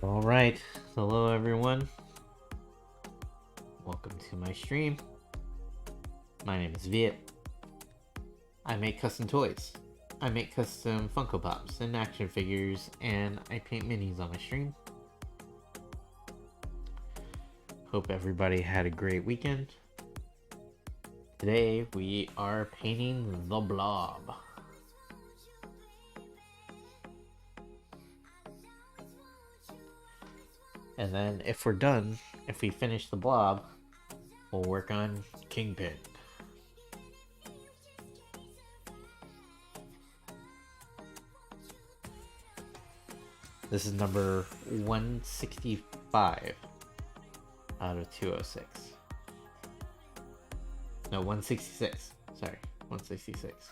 All right, hello everyone. Welcome to my stream. My name is Viet. I make custom toys. I make custom Funko Pops and action figures, and I paint minis on my stream. Hope everybody had a great weekend. Today we are painting the Blob. And then if we're done, if we finish the Blob, we'll work on Kingpin. This is number 165 out of 206. No, 166. Sorry, 166.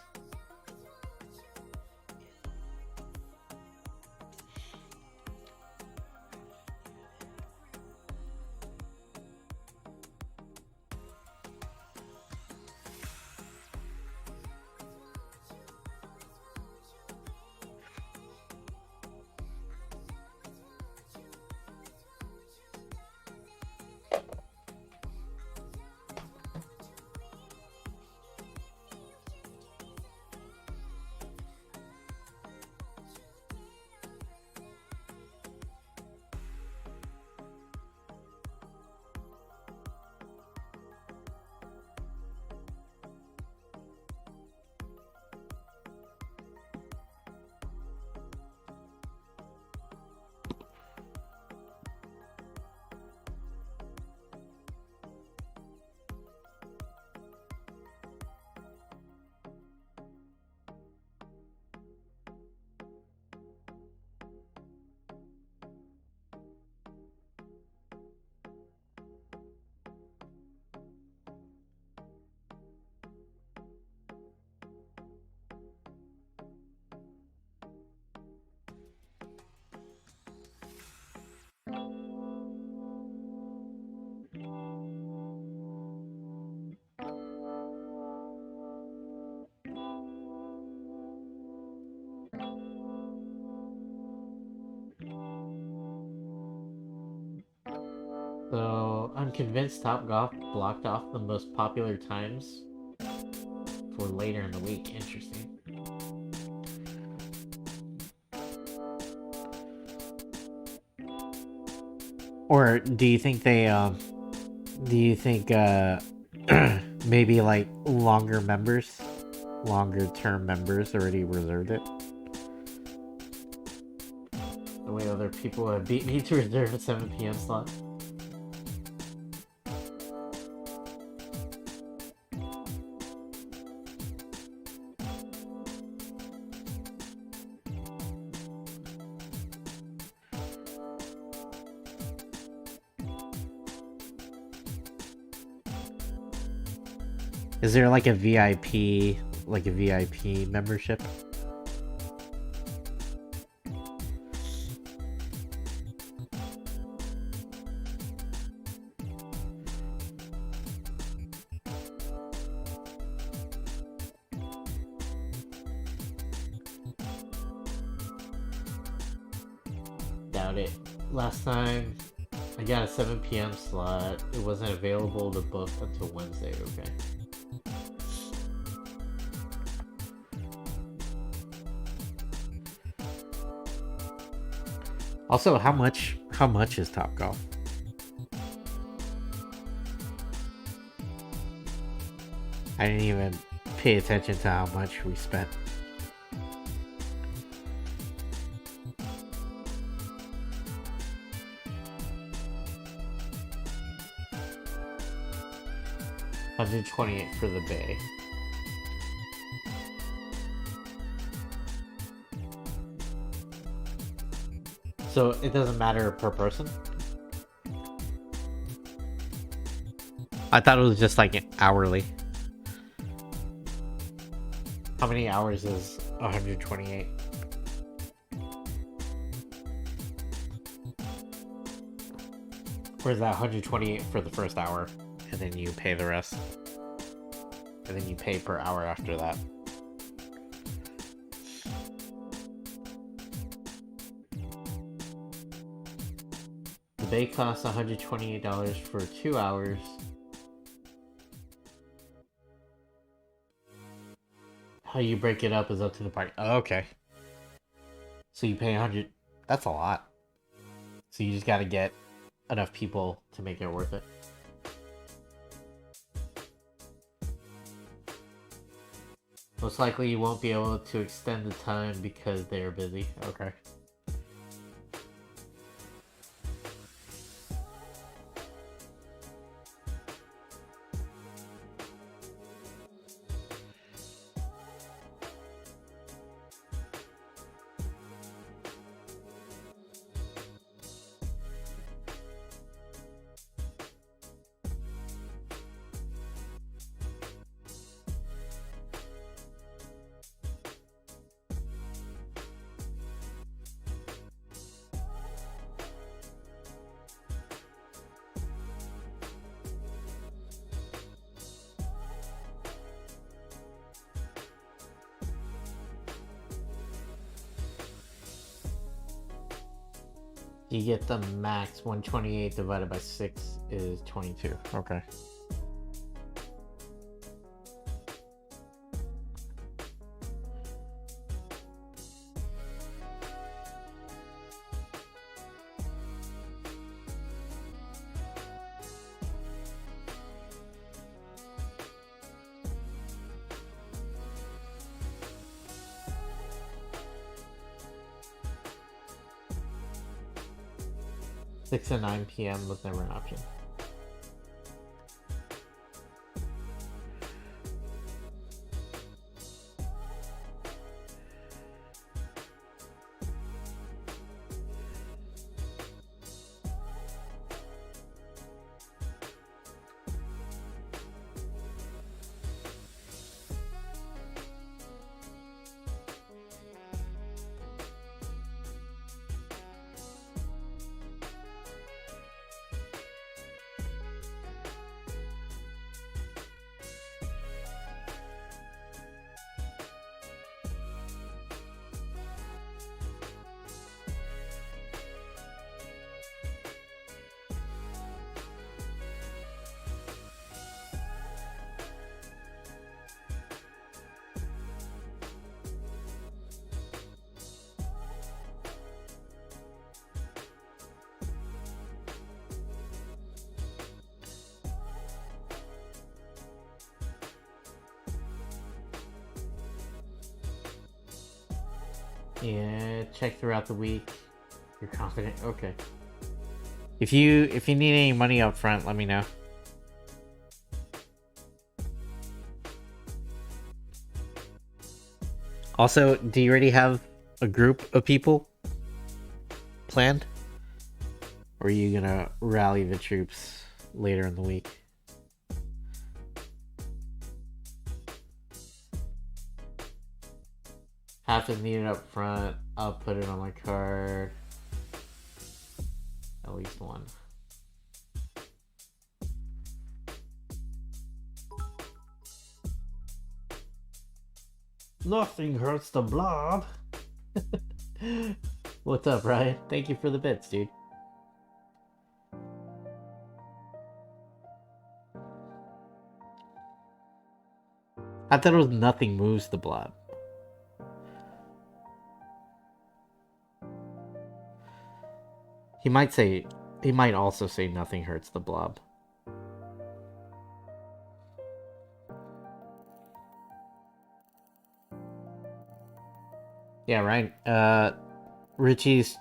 So, I'm convinced Topgolf blocked off the most popular times for later in the week. Interesting. Or do you think maybe like longer term members already reserved it? The way other people have beat me to reserve a 7 p.m. slot. Is there like a VIP membership? Doubt it. Last time I got a 7 p.m. slot, it wasn't available to book until Wednesday, okay? Also, how much is Topgolf? I didn't even pay attention to how much we spent. $128 for the bay. So it doesn't matter per person? I thought it was just like hourly. How many hours is 128? Or is that 128 for the first hour, and then you pay the rest? And then you pay per hour after that. bay costs $128 for 2 hours. How you break it up is up to the party. Oh, okay. So you pay 100. That's a lot. So you just gotta get enough people to make it worth it. Most likely you won't be able to extend the time because they're busy. Okay. You get the max 128 divided by 6 is 22. Okay. Six and 9 p.m. was never an option. Yeah, check throughout the week. You're confident? Okay. If you need any money up front, let me know. Also, do you already have a group of people planned? Or are you gonna rally the troops later in the week? Half is needed up front. I'll put it on my card. At least one. Nothing hurts the blob. What's up, Ryan? Thank you for the bits, dude. I thought it was nothing moves the blob. He might also say nothing hurts the blob. Yeah, right. Richie's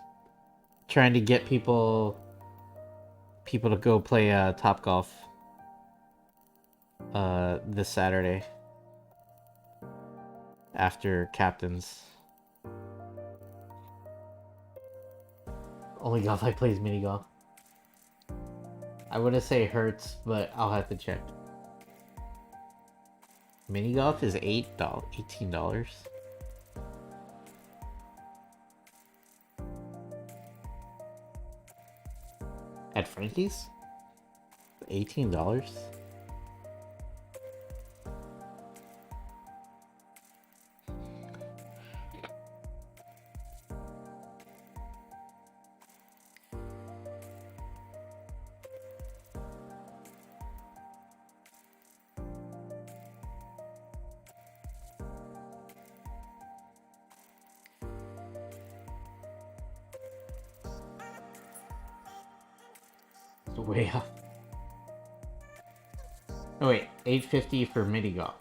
trying to get people to go play Top Golf this Saturday after captains. Only golf I play is mini golf. I wouldn't say it hurts, but I'll have to check. Mini golf is $18. At Frankie's? $18? way off. Oh wait, 850 for mini golf.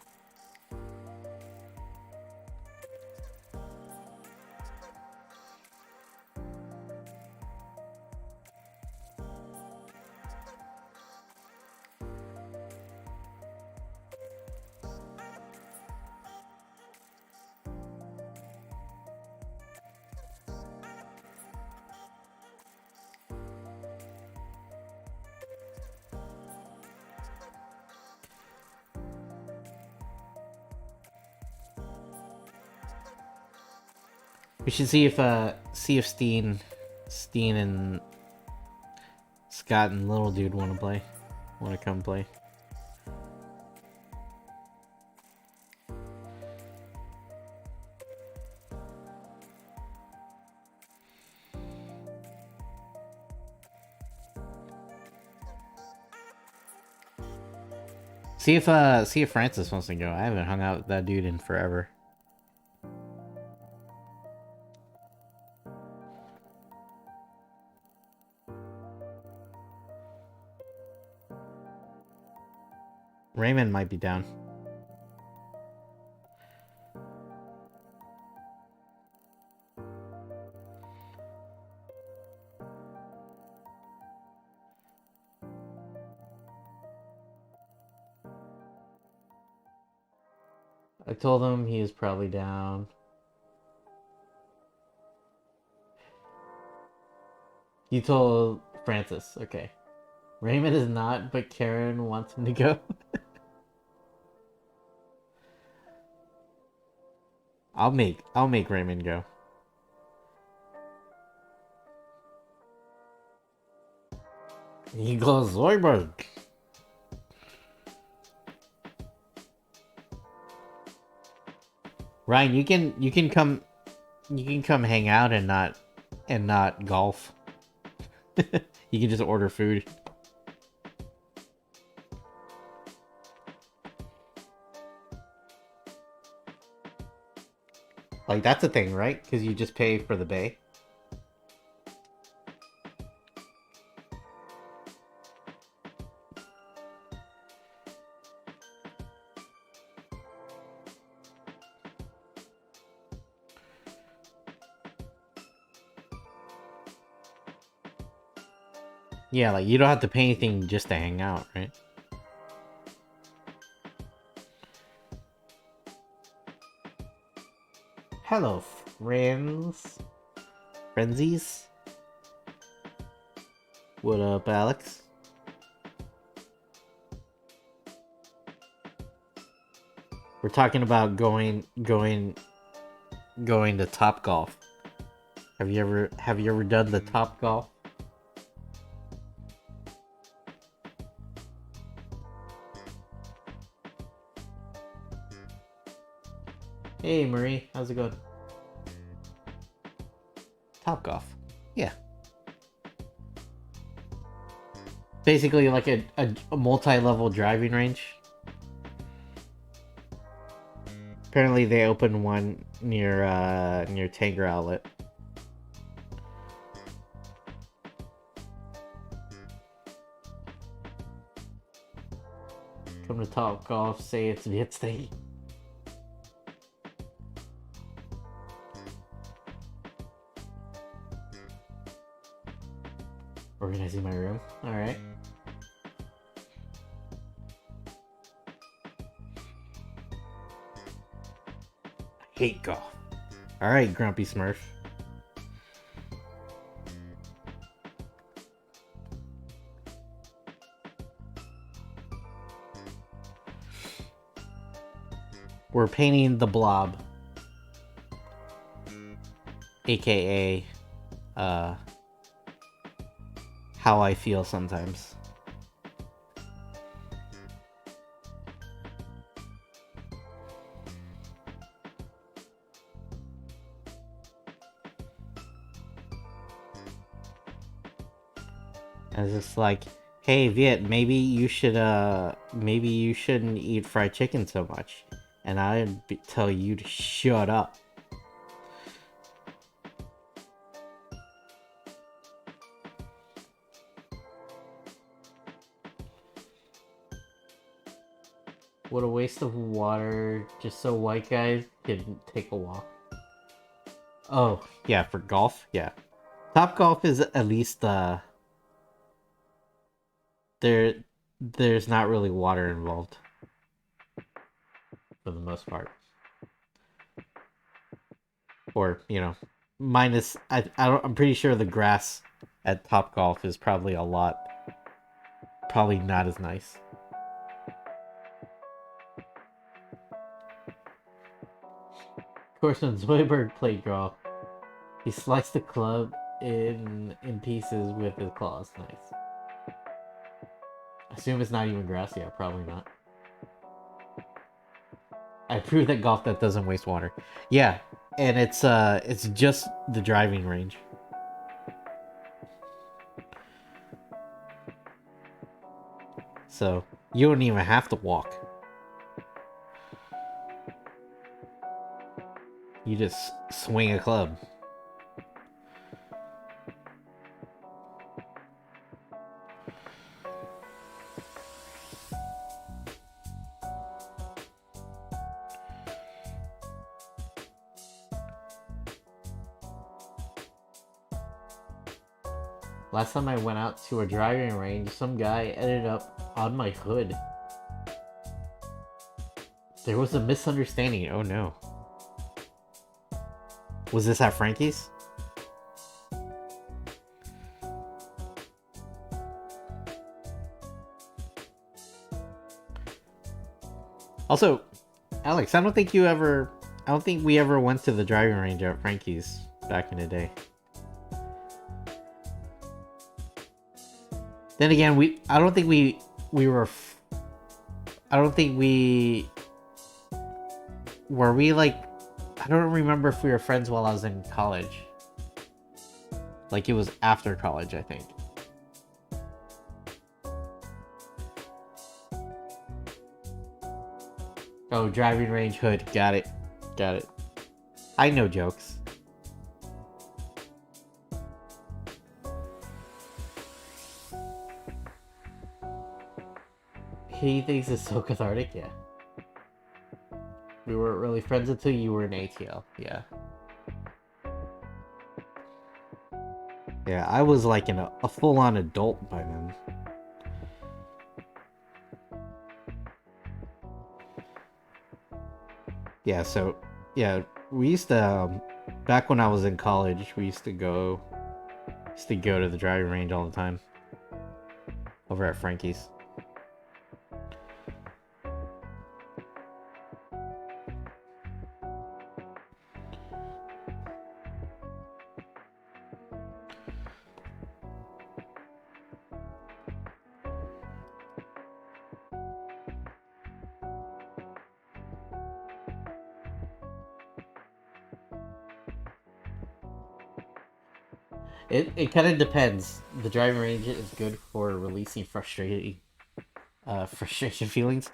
We should see if Steen and Scott and Little Dude want to come play. See if Francis wants to go. I haven't hung out with that dude in forever. Raymond might be down. I told him he is probably down. You told Francis, okay. Raymond is not, but Karen wants him to go. I'll make Raymond go. He goes Zoidberg. Ryan, you can come hang out and not golf. You can just order food. Like, that's a thing, right? Because you just pay for the bay. Yeah, like, you don't have to pay anything just to hang out, right? Hello, friends. Frenzies? What up, Alex? We're talking about going to Top Golf. Have you ever done the Top Golf? Hey Marie, how's it going? Top Golf. Yeah. Basically like a multi-level driving range. Apparently they opened one near Tanger Outlet. Come to Top Golf, say it's Viet's thing. Organizing my room. Alright. I hate golf. Alright, Grumpy Smurf. We're painting the blob. AKA, how I feel sometimes. And it's just like, hey Viet, maybe you shouldn't eat fried chicken so much. And I'd tell you to shut up. What a waste of water just so white guys can take a walk. Oh, yeah, for golf? Yeah. Top golf is at least there there's not really water involved for the most part. Or, minus I'm pretty sure the grass at Top Golf is probably probably not as nice. Of course, when Zoidberg played golf, he sliced the club in pieces with his claws. Nice. I assume it's not even grass. Yeah, probably not. I proved at golf that doesn't waste water. Yeah, and it's just the driving range. So you don't even have to walk. You just swing a club. Last time I went out to a driving range, some guy ended up on my hood. There was a misunderstanding. Oh no. Was this at Frankie's? Also, Alex, I don't think we ever went to the driving range at Frankie's back in the day. Then again, I don't think we were like, I don't remember if we were friends while I was in college. Like, it was after college, I think. Oh, driving range hood. Got it. I know jokes. He thinks it's so cathartic, yeah. We weren't really friends until you were in ATL, yeah. Yeah, I was like a full-on adult by then. Yeah, so, yeah, we used to, back when I was in college, we used to go to the driving range all the time. Over at Frankie's. It kind of depends. The driving range is good for releasing frustration feelings.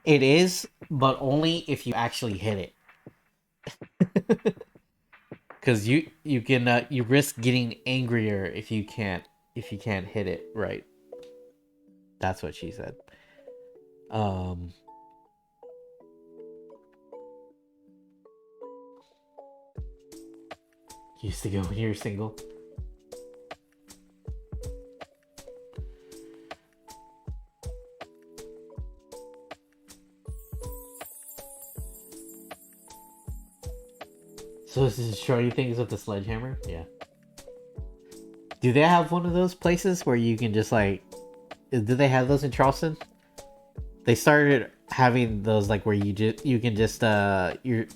It is, but only if you actually hit it. Because you can you risk getting angrier if you can't hit it right. That's what she said. You used to go when you were single. So this is showing things with the sledgehammer? Yeah. Do they have one of those places where you can just like... Do they have those in Charleston? They started having those like where you can just you're...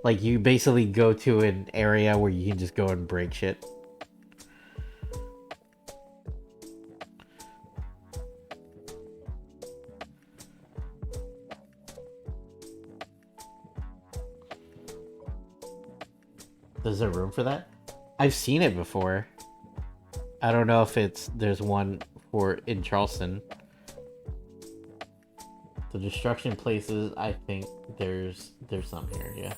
Like you basically go to an area where you can just go and break shit. Is there room for that? I've seen it before. I don't know if there's one for in Charleston. The destruction places, I think there's some here, yeah.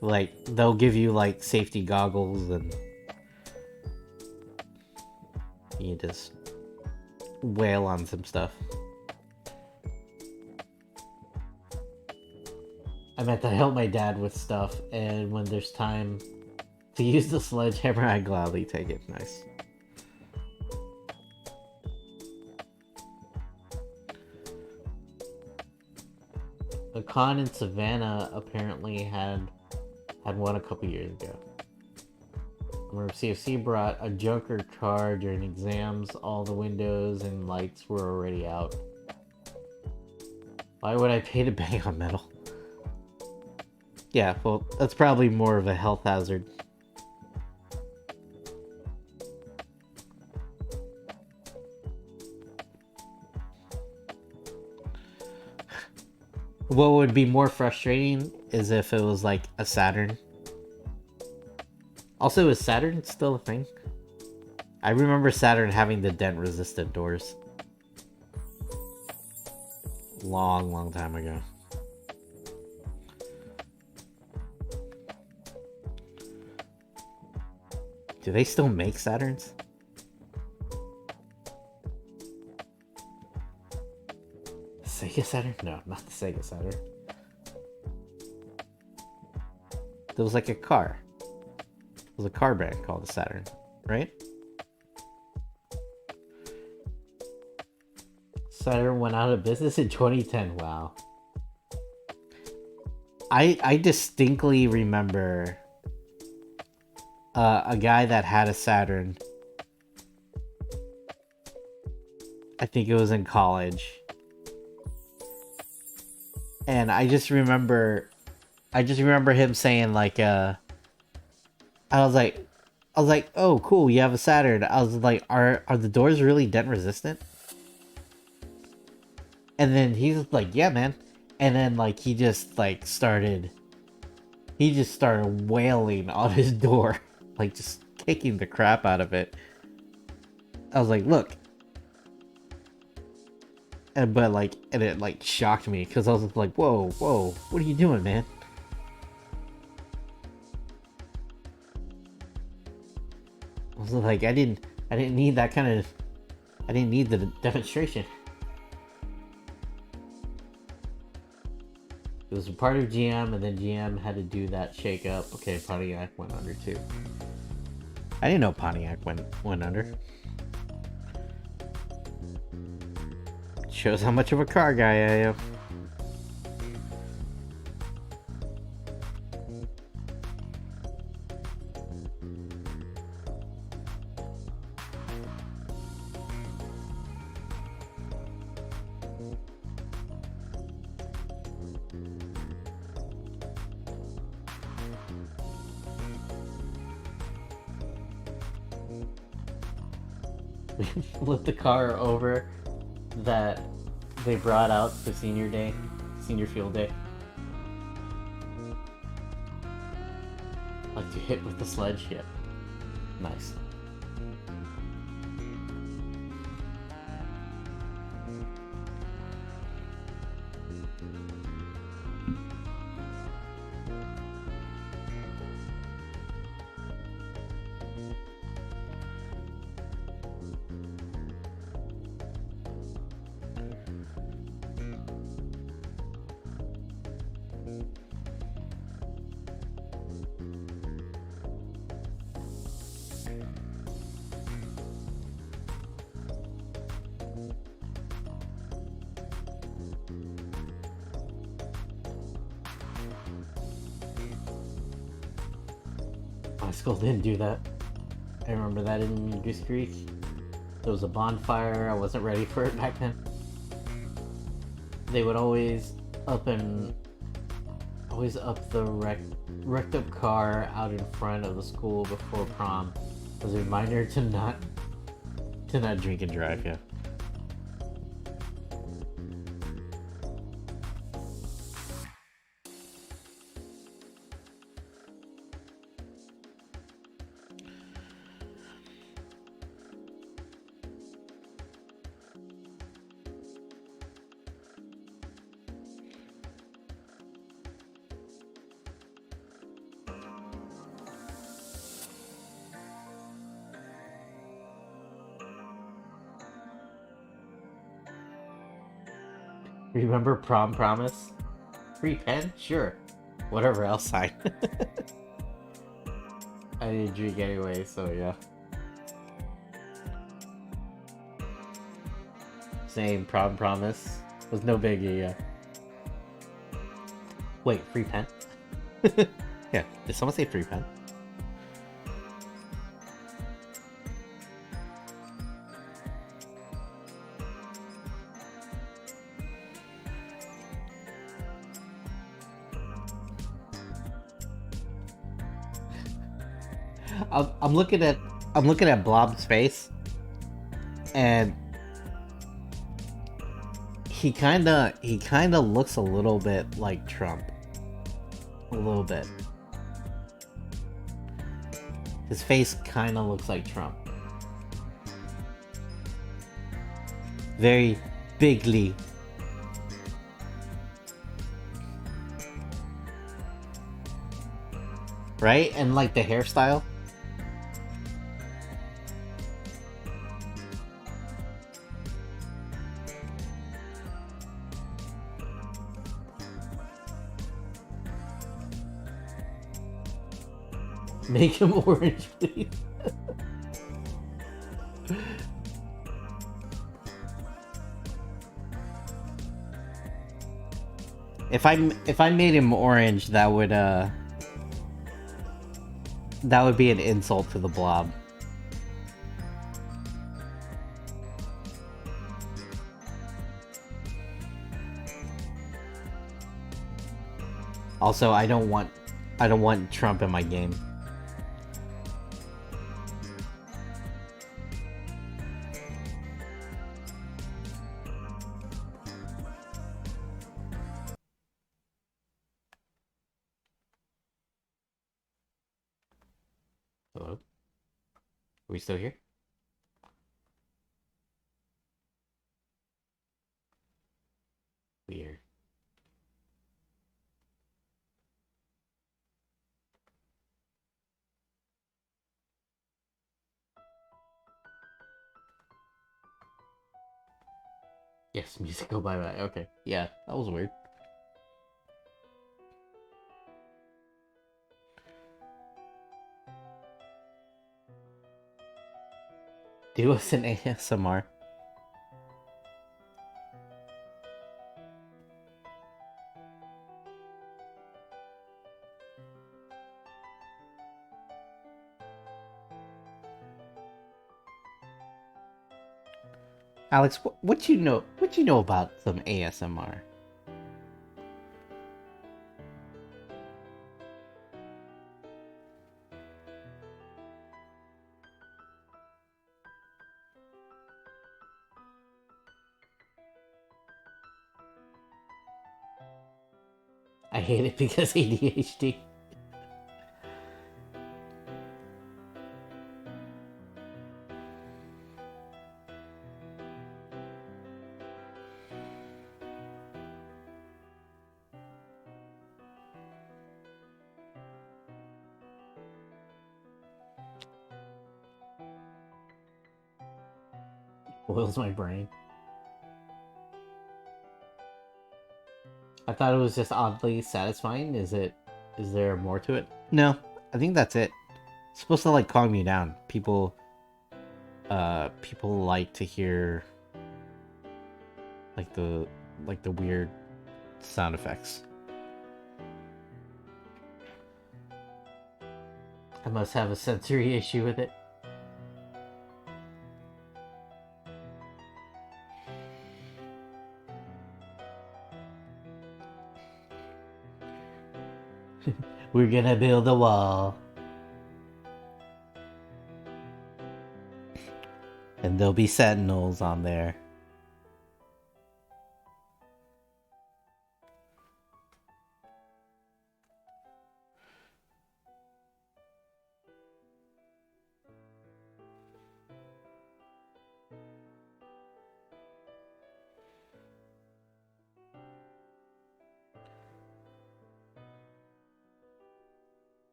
Like they'll give you like safety goggles and you just wail on some stuff. I meant to help my dad with stuff, and when there's time to use the sledgehammer, I gladly take it. Nice. A con in Savannah apparently had one a couple years ago. I remember CFC brought a junker car during exams. All the windows and lights were already out. Why would I pay to bang on metal? Yeah, well, that's probably more of a health hazard. What would be more frustrating is if it was like a Saturn. Also, is Saturn still a thing? I remember Saturn having the dent-resistant doors. Long time ago. Do they still make Saturns? Sega Saturn? No, not the Sega Saturn. There was like a car. It was a car brand called the Saturn, right? Saturn went out of business in 2010. Wow. I distinctly remember a guy that had a Saturn. I think it was in college. And I just remember him saying like I was like, oh cool, you have a Saturn. I was like, are the doors really dent resistant? And then he's like, yeah, man. And then like he just started wailing on his door, like just kicking the crap out of it. I was like, look. And it like shocked me because I was like, whoa, what are you doing, man? I was like, I didn't need that kind of, I didn't need the demonstration. It was a part of GM, and then GM had to do that shake up. Okay, Pontiac went under too. I didn't know Pontiac went under. Shows how much of a car guy I am. Flipped the car over that they brought out for senior field day. Like to hit with the sledge, yeah. Nice. My school didn't do that. I remember that in Goose Creek. There was a bonfire. I wasn't ready for it back then. They would always up the wrecked up car out in front of the school before prom as a reminder to not drink and drive. Yeah. Remember prom promise? Free pen? Sure. Whatever else sign. I didn't drink anyway, so yeah. Same prom promise. Was no biggie, yeah. Wait, free pen? Yeah, did someone say free pen? I'm looking at Blob's face, and he kinda looks a little bit like Trump. A little bit. His face kinda looks like Trump. Very bigly. Right? And like the hairstyle. Make him orange, please. If I made him orange, that would be an insult to the Blob. Also, I don't want Trump in my game. Hello? Are we still here? Weird. Yes, music go bye bye. Okay. Yeah, that was weird. Do us an ASMR. Alex, what you know? What you know about some ASMR? I hate it because ADHD. Boils my brain. I thought it was just oddly satisfying. Is it? Is there more to it? No, I think that's it. It's supposed to like calm you down. People like to hear like the weird sound effects. I must have a sensory issue with it. We're gonna build a wall. And there'll be sentinels on there.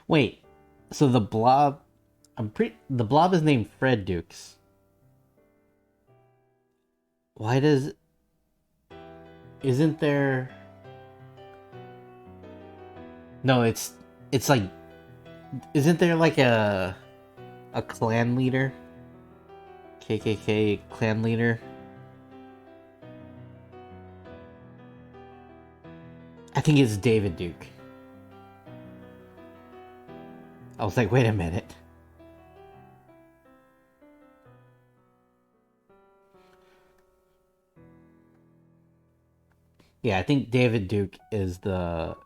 Wait, so the blob the blob is named Fred Dukes. Why does... Isn't there... No, it's like... Isn't there like a clan leader? KKK clan leader? I think it's David Duke. I was like, wait a minute. Yeah, I think David Duke is the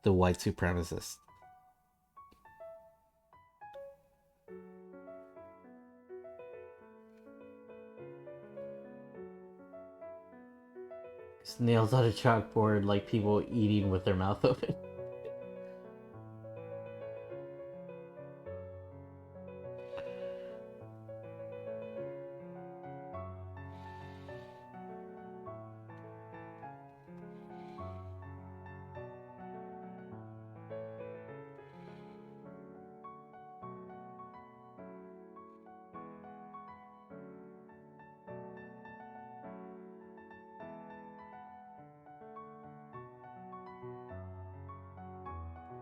white supremacist. Just nails on a chalkboard like people eating with their mouth open.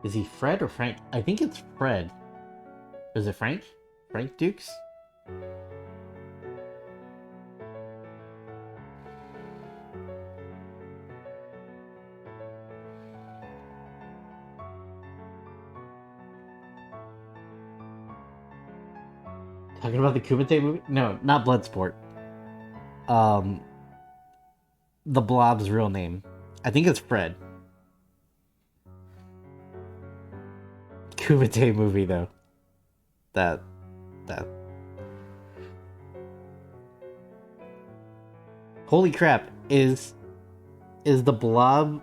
Is he Fred or Frank? I think it's Fred. Is it Frank? Frank Dukes? Talking about the Kumite movie? No, not Bloodsport. Um, the Blob's real name. I think it's Fred. Kumite movie though. That that. Holy crap! Is the Blob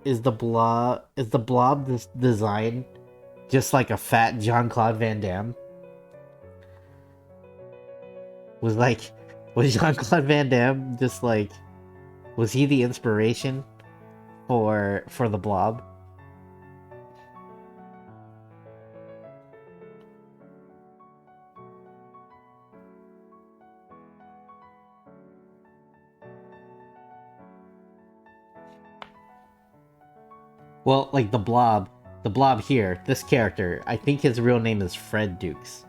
is the Blob this design just like a fat Jean-Claude Van Damme? Was like was Jean-Claude Van Damme just like was he the inspiration for the Blob? Well, like the Blob here, this character, I think his real name is Fred Dukes.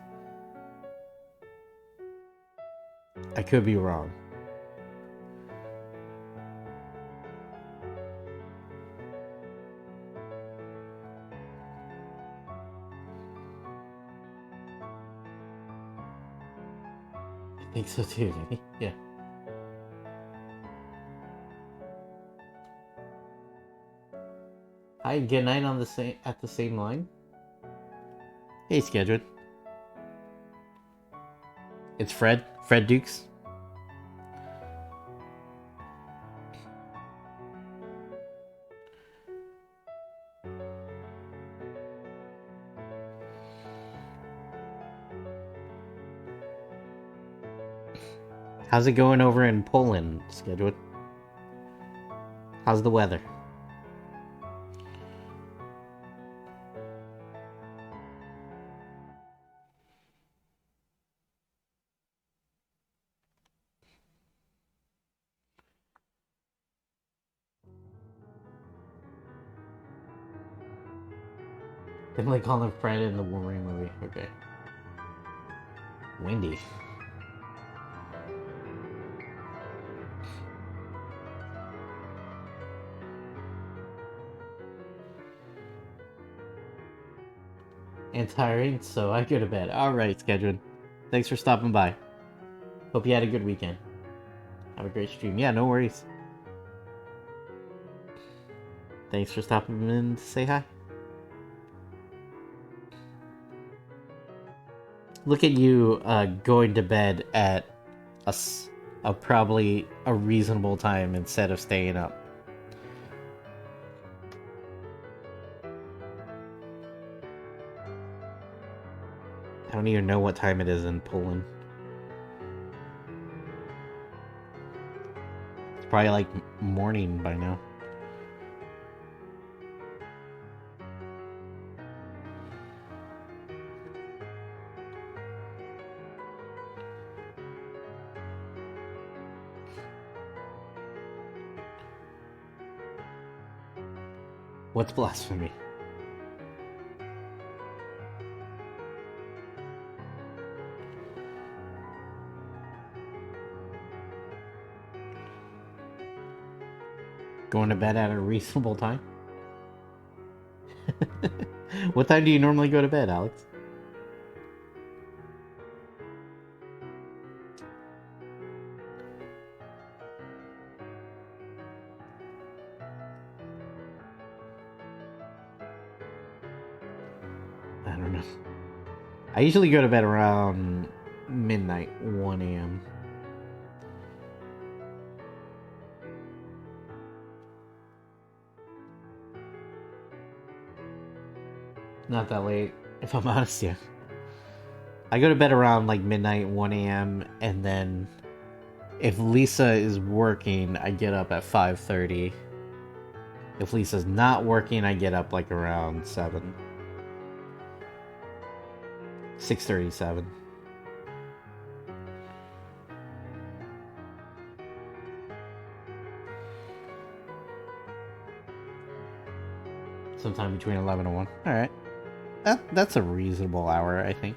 I could be wrong. I think so too, maybe. Yeah. Hi, good night on the same at the same line. Hey, Scheduled. It's Fred. Fred Dukes. How's it going over in Poland, Scheduled? How's the weather? Didn't like call him Fred in the Wolverine movie. Okay. Windy. And tiring, so I go to bed. Alright, Scheduled. Thanks for stopping by. Hope you had a good weekend. Have a great stream. Yeah, no worries. Thanks for stopping in to say hi. Look at you going to bed at a probably a reasonable time instead of staying up. I don't even know what time it is in Poland. It's probably like morning by now. What's blasphemy? Going to bed at a reasonable time? What time do you normally go to bed, Alex? I don't know. I usually go to bed around midnight, 1 a.m. Not that late, if I'm honest, yeah. I go to bed around like midnight, 1 a.m. and then if Lisa is working, I get up at 5:30. If Lisa's not working, I get up like around 7. 6:37. Sometime between 11 and 1. Alright. That's a reasonable hour, I think.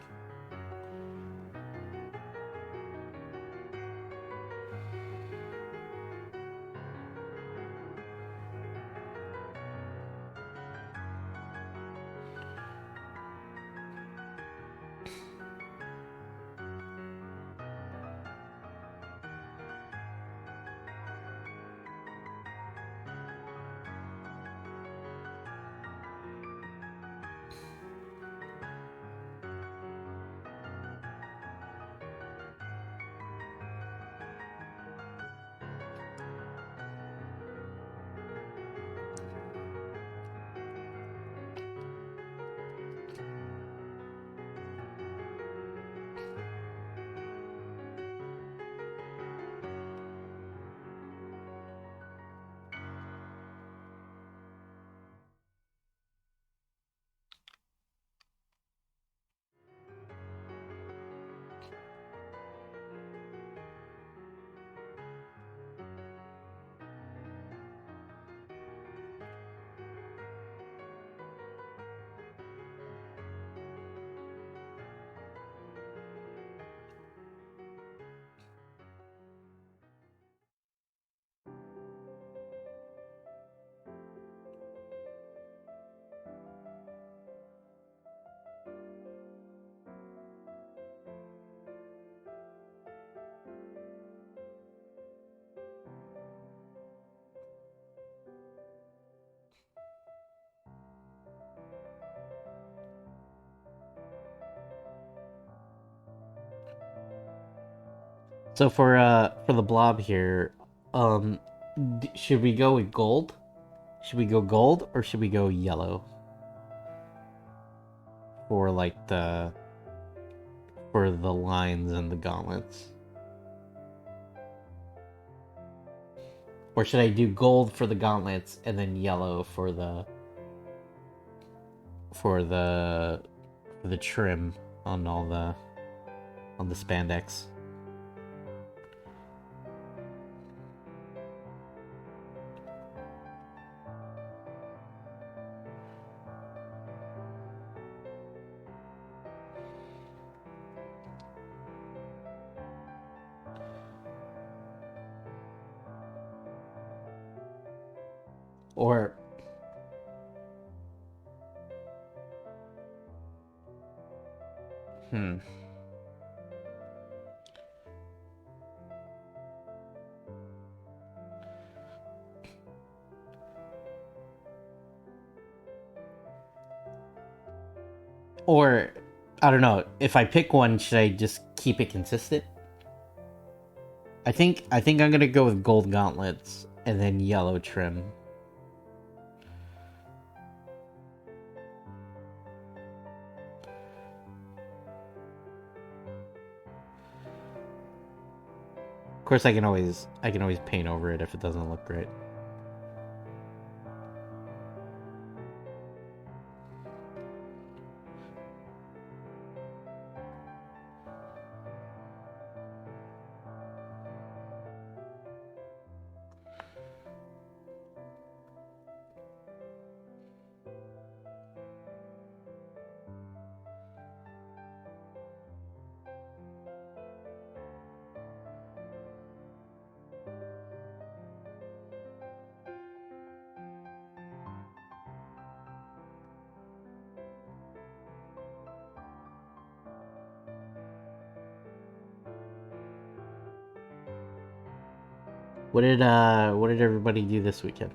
So for the blob here, um should we go with gold? Should we go gold or should we go yellow? For like the lines and the gauntlets. Or should I do gold for the gauntlets and then yellow for for the for the trim on all on the spandex? Or hmm. Or I don't know. If I pick one, should I just keep it consistent? I think I'm gonna go with gold gauntlets and then yellow trim. Of course, I can always paint over it if it doesn't look great. What did everybody do this weekend?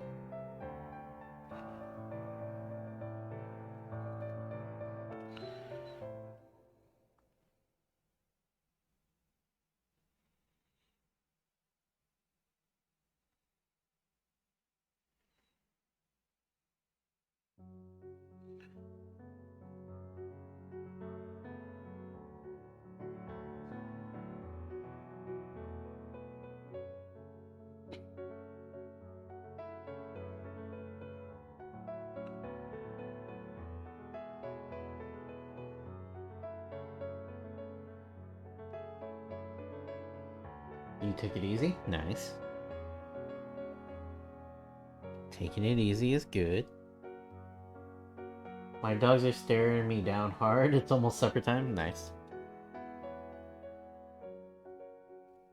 You took it easy? Nice. Taking it easy is good. My dogs are staring me down hard. It's almost supper time. Nice.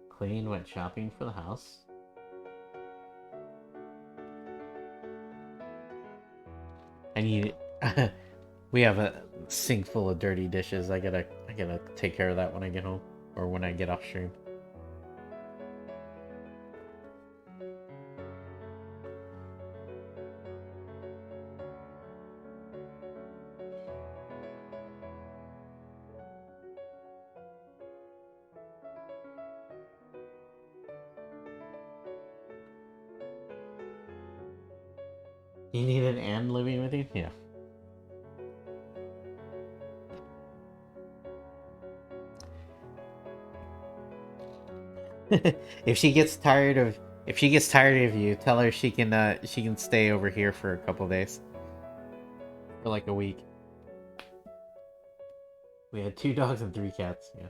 Clean, went shopping for the house. I need. We have a sink full of dirty dishes. I gotta take care of that when I get home or when I get off stream. You need an and living with you? Yeah. if she gets tired of you, tell her she can stay over here for a couple days. For like a week. We had 2 dogs and 3 cats, yeah.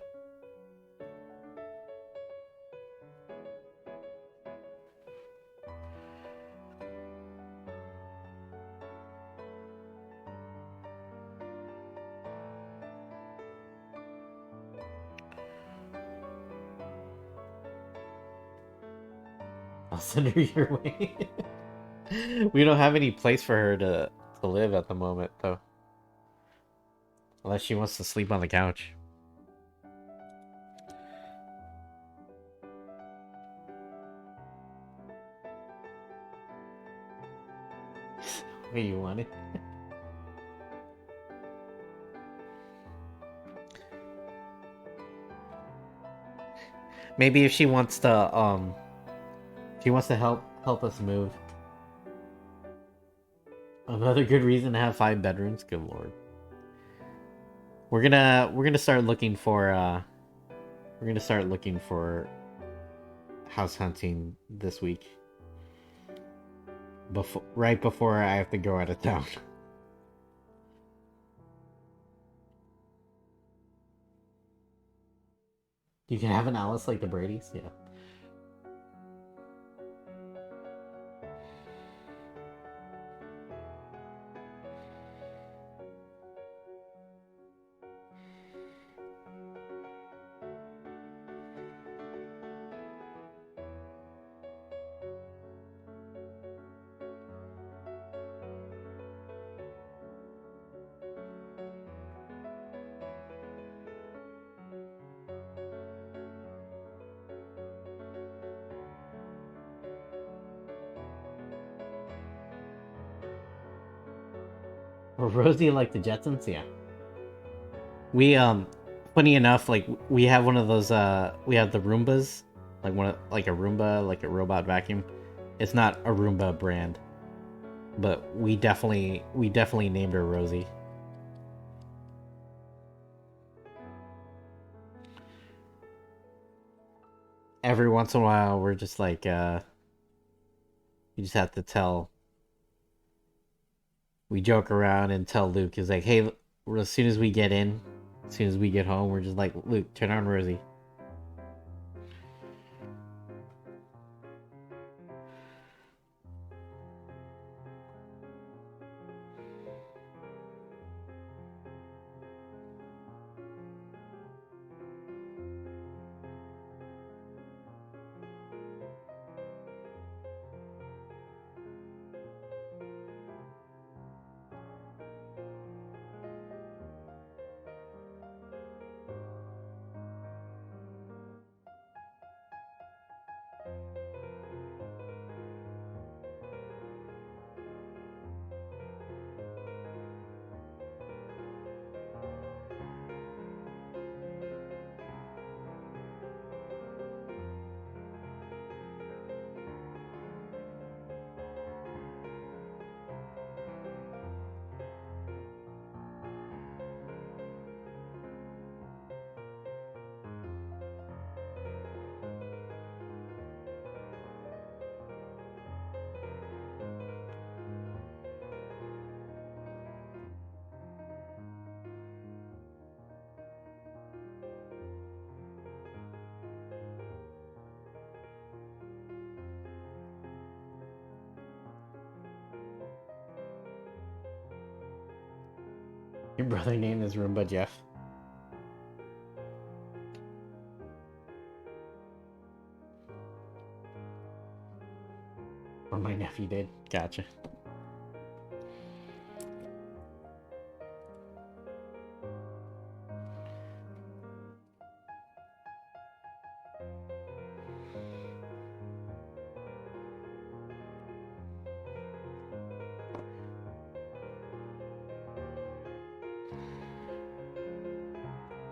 I'll send her your way. We don't have any place for her to live at the moment, though. Unless she wants to sleep on the couch. Wait, you want it? Maybe if she wants to help us move. Another good reason to have 5 bedrooms. Good lord. We're gonna start looking for house hunting this week. Right before I have to go out of town. You can have an Alice like the Brady's, yeah. Or Rosie like the Jetsons, yeah. We funny enough, like we have one of those we have the Roombas, like a Roomba, like a robot vacuum. It's not a Roomba brand, but we definitely named her Rosie. Every once in a while we're just like you just have to tell, we joke around and tell Luke is like, hey, as soon as we get home, we're just like, Luke, turn on Rosie. Your brother named his Roomba Jeff. Or my nephew did. Gotcha.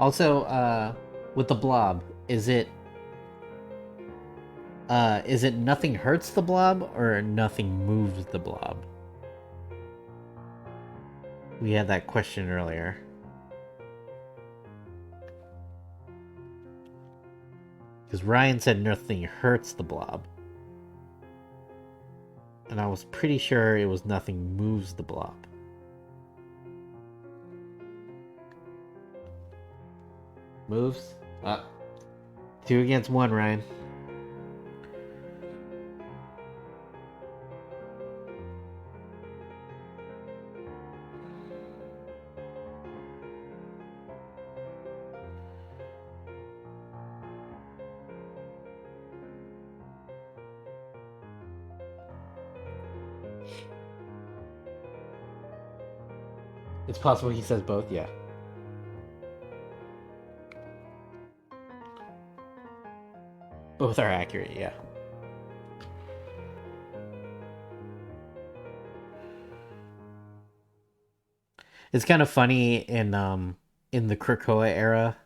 Also, with the blob, is it nothing hurts the blob or nothing moves the blob? We had that question earlier. Because Ryan said nothing hurts the blob. And I was pretty sure it was nothing moves the blob. Moves? 2 against 1, Ryan. It's possible he says both, yeah. Both are accurate, yeah. It's kind of funny in the Krakoa era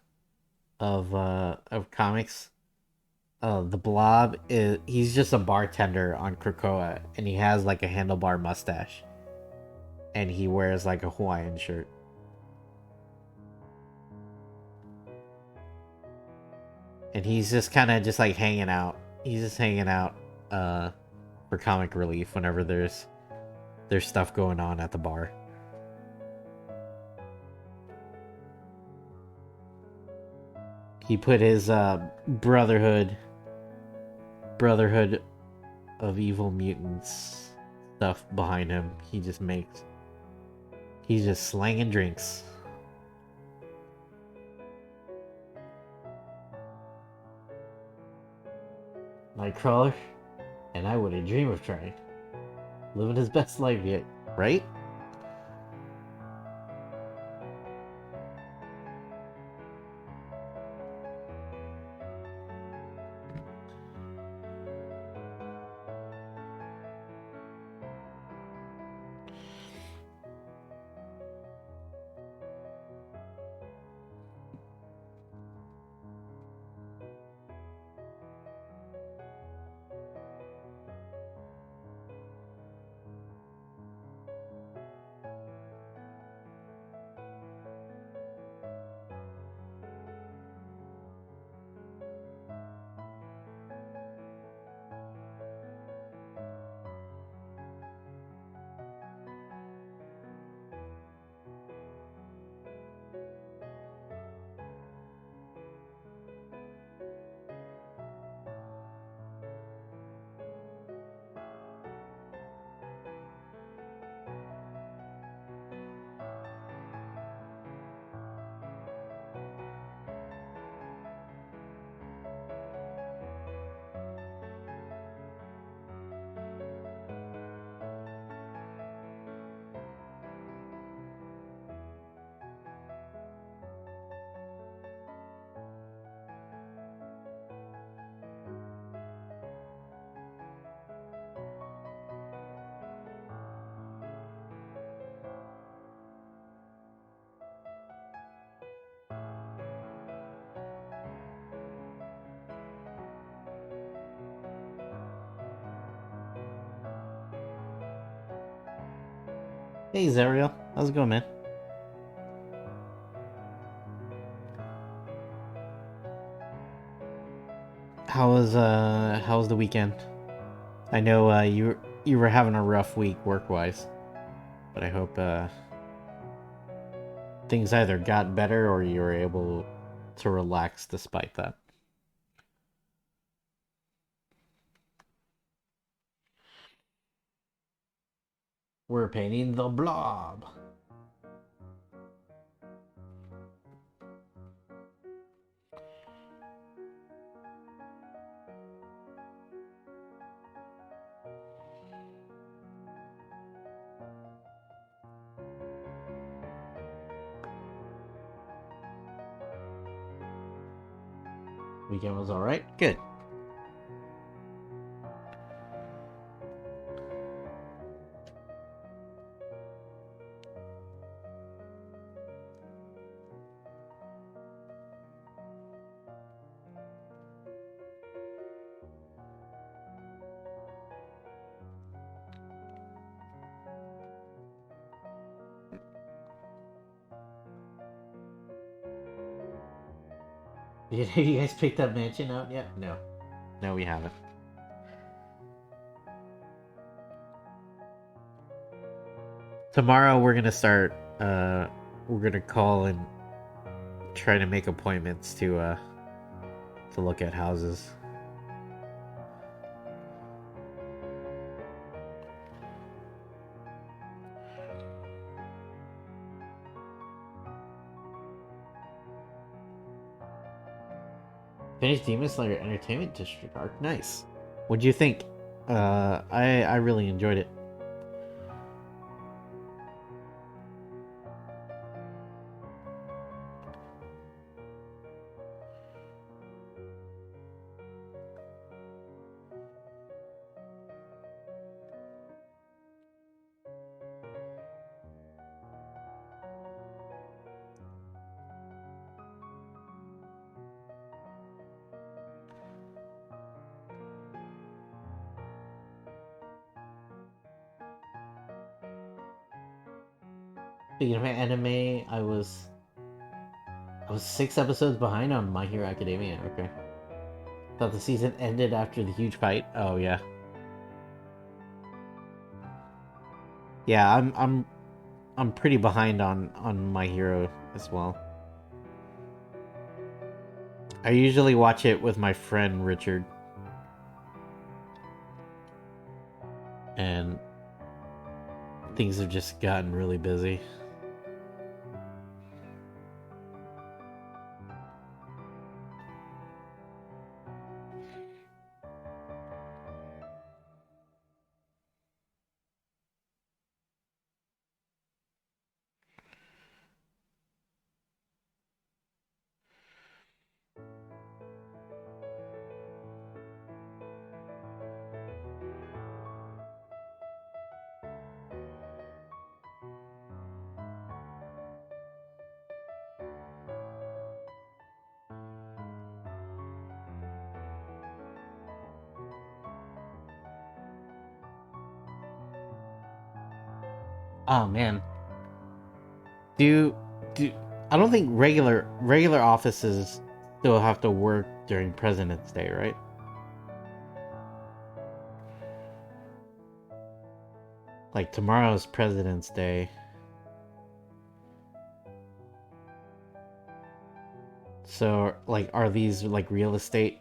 of comics. The Blob he's just a bartender on Krakoa and he has like a handlebar mustache. And he wears like a Hawaiian shirt. And he's just kind of just like hanging out. He's just hanging out for comic relief whenever there's stuff going on at the bar. He put his Brotherhood of Evil Mutants stuff behind him. He's just slanging drinks. Nightcrawler, and I wouldn't dream of trying. Living his best life yet, right? Hey Zariel, how's it going, man? How was the weekend? I know you were having a rough week work wise, but I hope things either got better or you were able to relax despite that. We're painting the blob. Weekend was alright? Good. Have you guys picked that mansion out yet? No. No, we haven't. Tomorrow we're gonna start. We're gonna call and try to make appointments to look at houses. Finished Demon Slayer Entertainment District arc. Nice. What do you think? I really enjoyed it. Speaking of anime, I was 6 episodes behind on My Hero Academia. Okay. Thought the season ended after the huge fight. Oh yeah. Yeah, I'm pretty behind on My Hero as well. I usually watch it with my friend Richard. And things have just gotten really busy. Oh man. Do do I don't think regular offices still have to work during President's Day, right? Like tomorrow's President's Day. So like are these like real estate,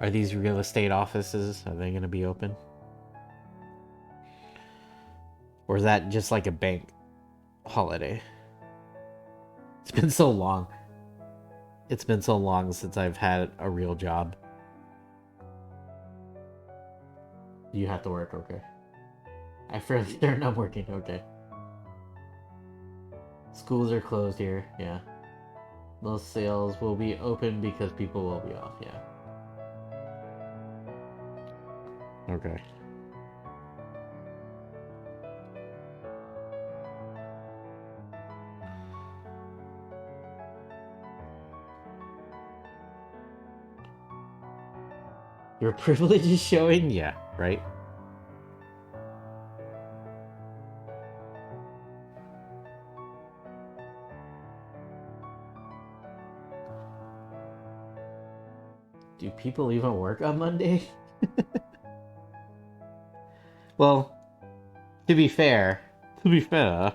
are these real estate offices, are they going to be open? Or is that just like a bank holiday? It's been so long. It's been so long since I've had a real job. You have to work, okay. I for sure not working, okay. Schools are closed here, yeah. Most sales will be open because people will be off, yeah. Okay. Your privilege is showing? Yeah, right? Do people even work on Monday? Well, to be fair, to be fair,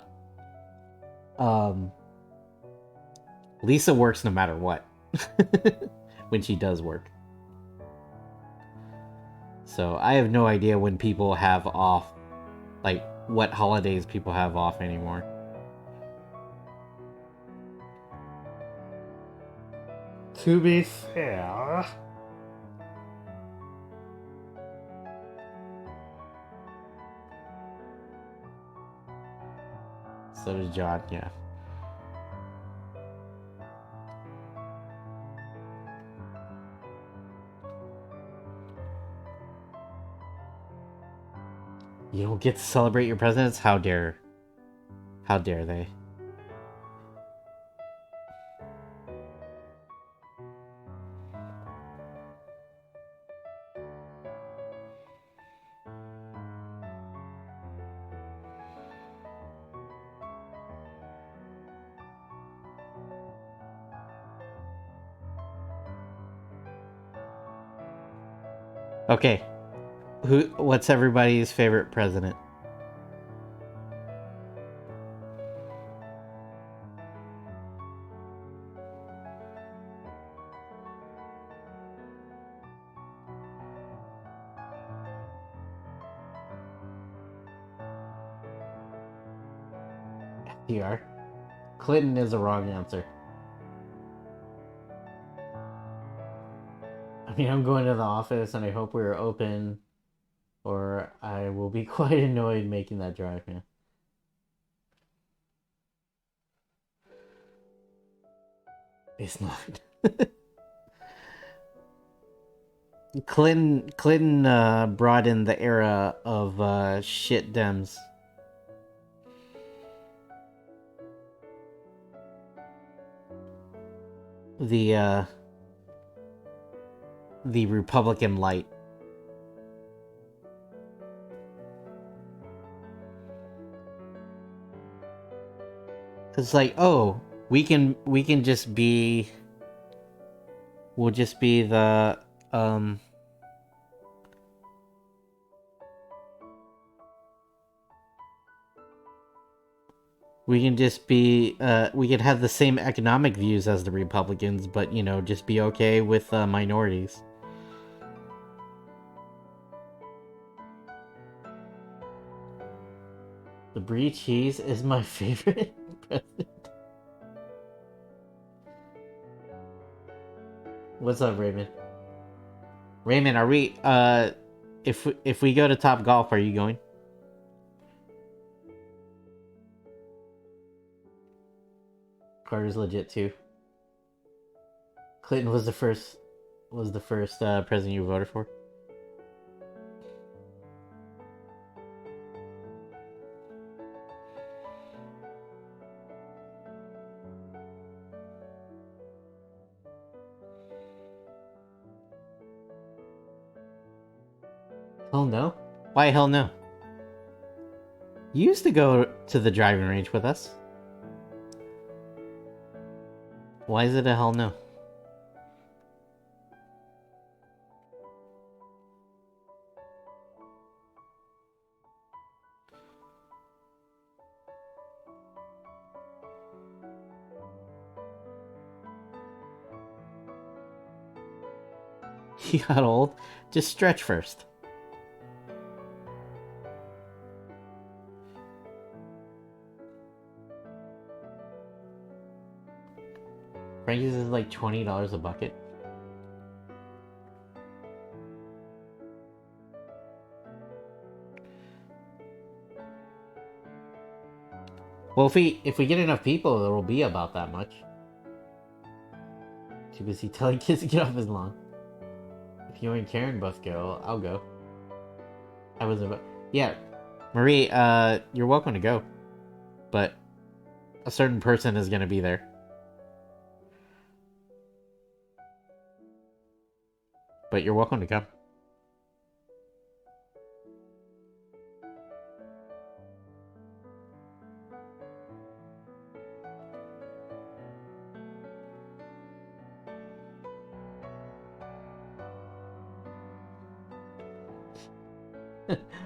um, Lisa works no matter what when she does work. So I have no idea when people have off, like what holidays people have off anymore. To be fair, so does John, yeah. You don't get to celebrate your presidents? How dare? How dare they? Okay, what's everybody's favorite president? FDR. Clinton is a wrong answer. I mean, I'm going to the office and I hope we're open, or I will be quite annoyed making that drive, man. It's not. Clinton brought in the era of shit Dems. The the Republican light. It's like, oh, we can just be, we'll just be the we can just be we can have the same economic views as the Republicans, but just be okay with minorities. The brie cheese is my favorite president. What's up, Raymond? Raymond, are we if we go to Top Golf, are you going? Carter's legit too. Clinton was the first president you voted for. Hell no. Why hell no? You used to go to the driving range with us. Why is it a hell no? You got old? Just stretch first. Frankie's is like $20 a bucket. Well, if we get enough people, it'll be about that much. Too busy telling kids to get off his lawn. If you and Karen both go, I'll go. I wasn't. Yeah, Marie, you're welcome to go, but a certain person is gonna be there. But you're welcome to come.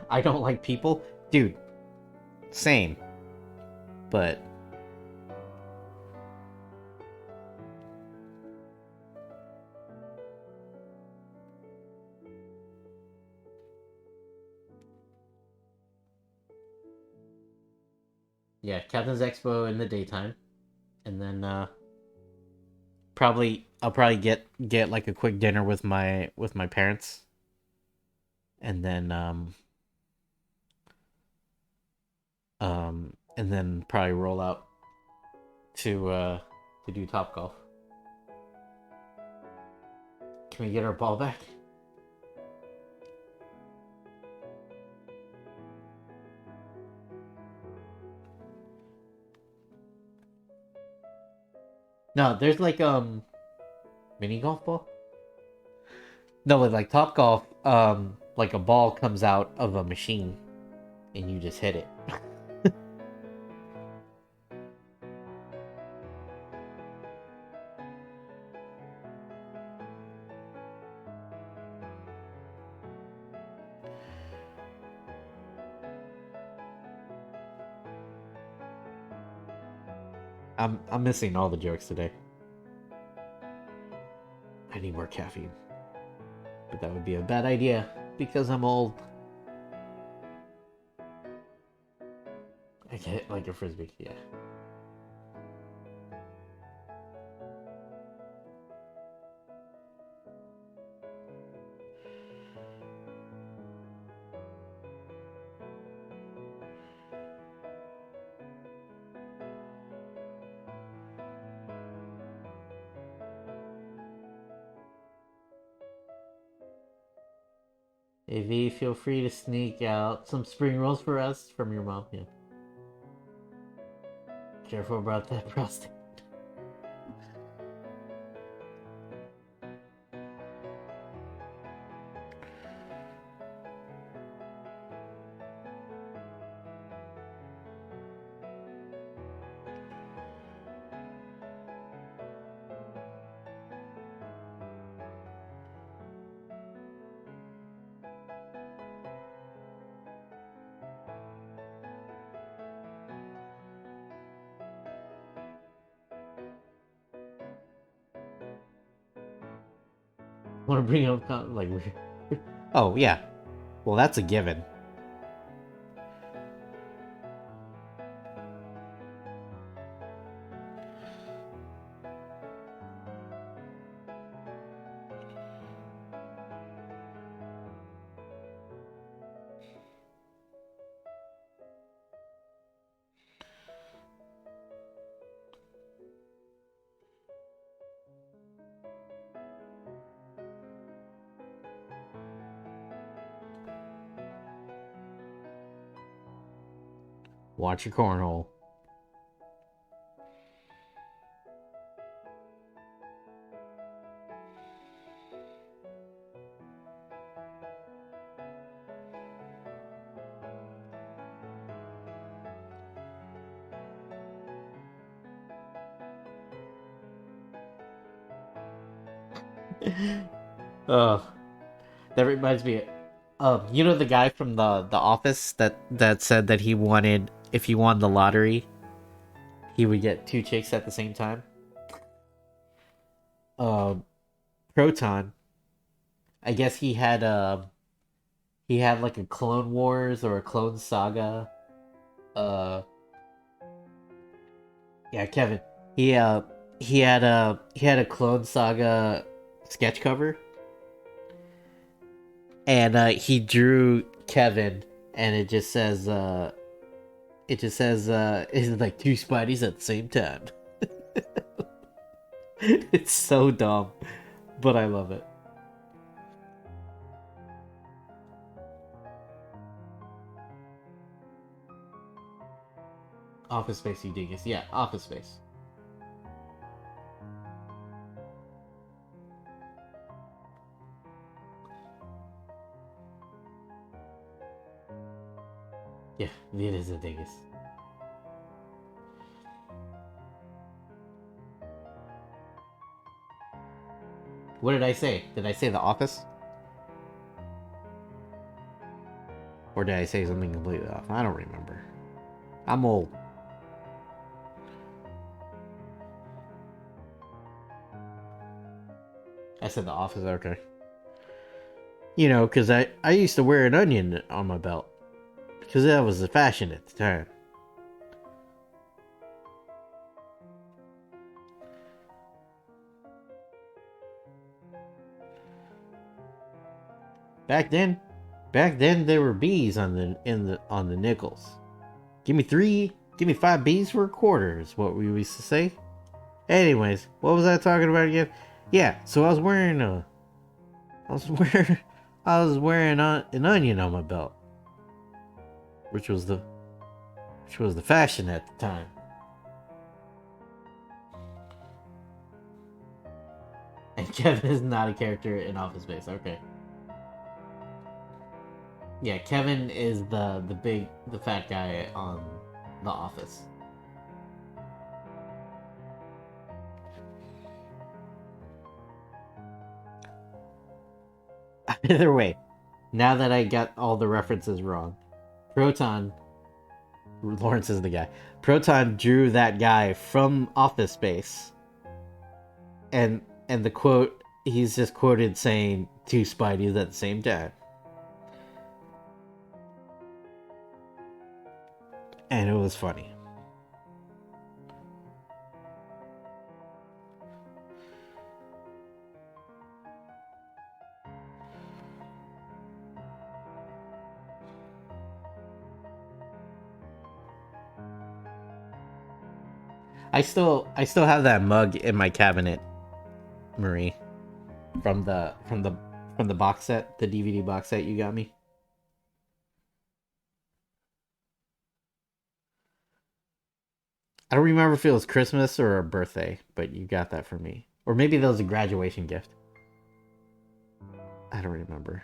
I don't like people, dude. Same, but yeah, Captain's Expo in the daytime, and then I'll probably get like a quick dinner with my parents, and then and then probably roll out to do Top Golf. Can we get our ball back? No, there's like mini golf ball. No, with like Top Golf, like a ball comes out of a machine and you just hit it. I'm missing all the jokes today. I need more caffeine, but that would be a bad idea because I'm old. I get it like a frisbee. Yeah. Hey V, feel free to sneak out some spring rolls for us from your mom. Yeah. Careful about that prostate. Want to bring up like? Oh yeah. Well, that's a given. Watch your cornhole. Oh, that reminds me. You know the guy from the office that said that he wanted if he won the lottery, he would get two chicks at the same time. Um, Proton. I guess he had like a Clone Wars or a Clone Saga. Uh, yeah, Kevin. He uh he had a Clone Saga sketch cover, and he drew Kevin, and it just says it's like two Spideys at the same time. It's so dumb, but I love it. Office Space, you dingus. Yeah, Office Space. Yeah, it is a dingus. What did I say? Did I say The Office? Or did I say something completely off? I don't remember. I'm old. I said The Office, okay. You know, because I used to wear an onion on my belt. Because that was the fashion at the time. Back then, there were bees on the nickels. Give me 5 Bs for a quarter is what we used to say. Anyways, what was I talking about again? Yeah, so I was wearing, I was wearing an onion on my belt, which was the, which was the fashion at the time. And Kevin is not a character in Office Space. Okay. Yeah, Kevin is the fat guy on The Office. Either way, now that I got all the references wrong, Proton Lawrence is the guy. Proton drew that guy from Office Space, and the quote he's just quoted saying two Spideys at the same time, and it was funny. I still have that mug in my cabinet, Marie, from the box set, the DVD box set you got me. I don't remember if it was Christmas or a birthday, but you got that for me. Or maybe that was a graduation gift. I don't remember.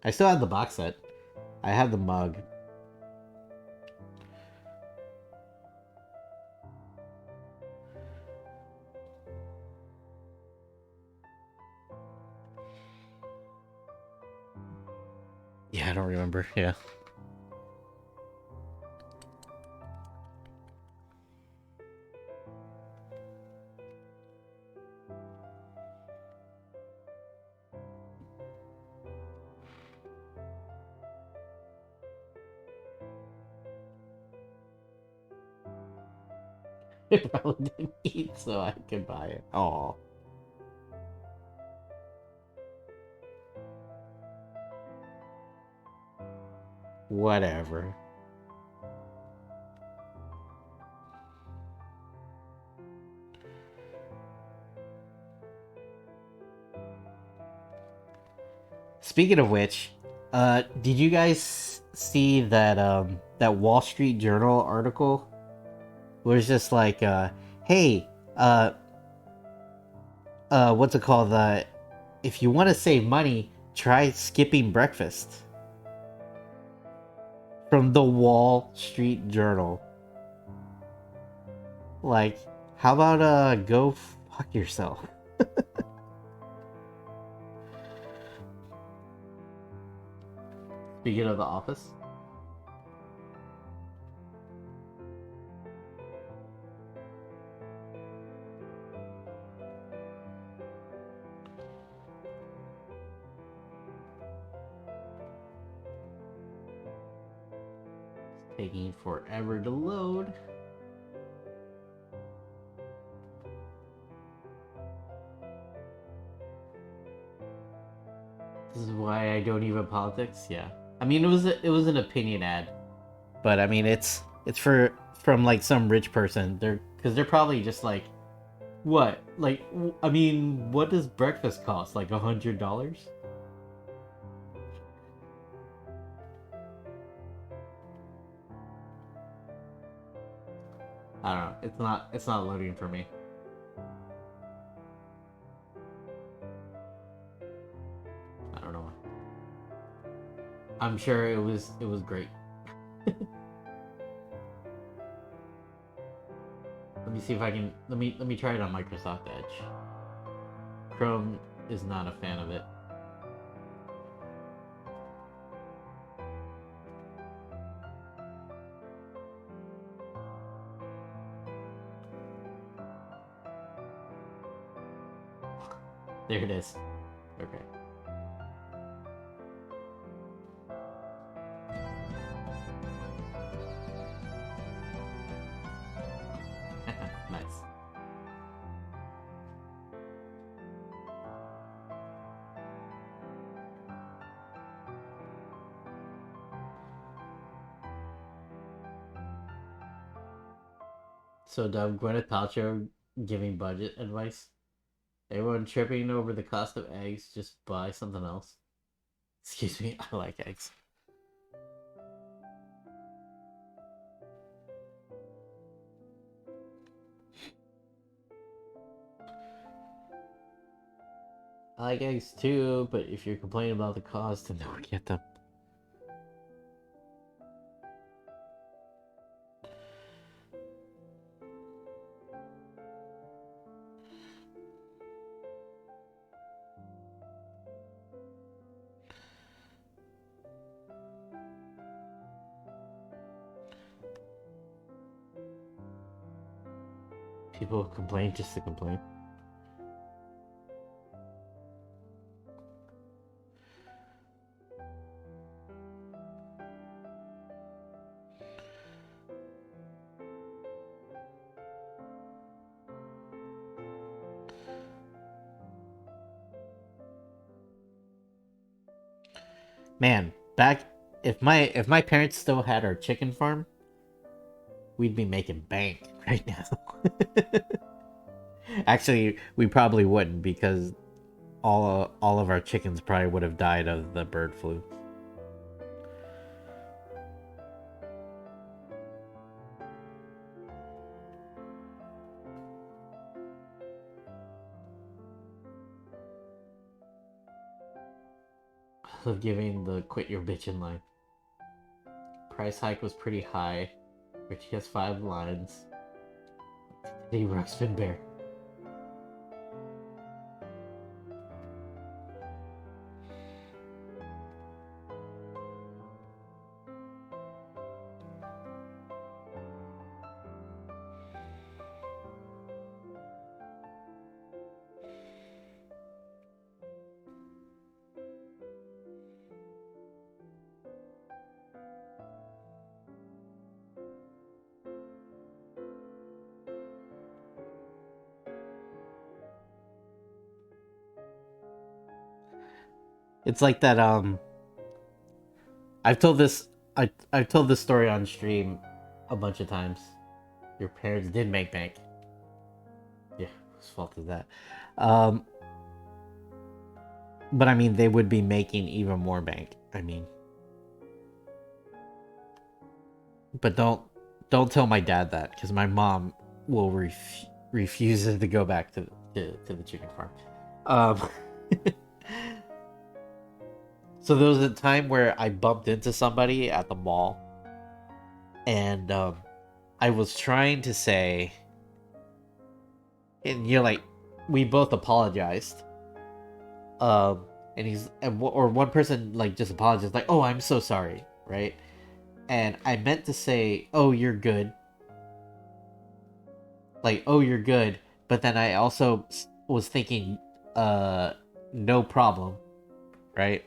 I still have the box set. I have the mug. Yeah, I don't remember. Yeah. It probably didn't eat, so I could buy it. Oh, whatever. Speaking of which, did you guys see that Wall Street Journal article? Where it's just like, hey, what's it called? If you want to save money, try skipping breakfast. From the Wall Street Journal. Like, how about go fuck yourself? Speaking of The Office, it's taking forever to load. This is why I don't even politics. Yeah, I mean it was an opinion ad, but I mean it's from like some rich person. They're probably just like, what, like, I mean, what does breakfast cost? Like $100? I don't know. It's not loading for me. I don't know. I'm sure it was great. Let me see if I can let me try it on Microsoft Edge. Chrome is not a fan of it. There it is. Okay. Nice. So dumb, Gwyneth Paltrow giving budget advice. Everyone tripping over the cost of eggs, just buy something else. Excuse me, I like eggs. I like eggs too, but if you're complaining about the cost, then don't get them. People complain just to complain. Man, back if my parents still had our chicken farm, we'd be making bank right now. Actually, we probably wouldn't because all of our chickens probably would have died of the bird flu. Of giving the quit your bitchin' line. Price hike was pretty high. Richie has 5 lines. The Ruxpin Bear. It's like that. I've told this. I've told this story on stream a bunch of times. Your parents did make bank. Yeah, whose fault is that? Um, but I mean, they would be making even more bank. I mean, but don't tell my dad that because my mom will refuse to go back to the chicken farm. Um, so there was a time where I bumped into somebody at the mall, and I was trying to say, and you're like, we both apologized. Um, and or one person like just apologized, like, "Oh, I'm so sorry," right? And I meant to say, "Oh, you're good," like, "Oh, you're good," but then I also was thinking, uh, "No problem," right?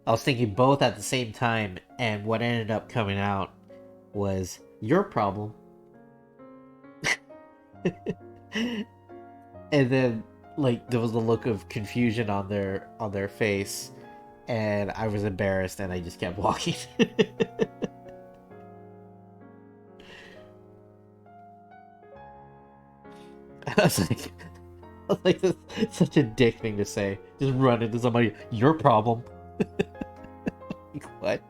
I was thinking both at the same time, and what ended up coming out was your problem. And then like there was a look of confusion on their face, and I was embarrassed, and I just kept walking. I was like, I was like, that's such a dick thing to say. Just run into somebody. Your problem. Like, what?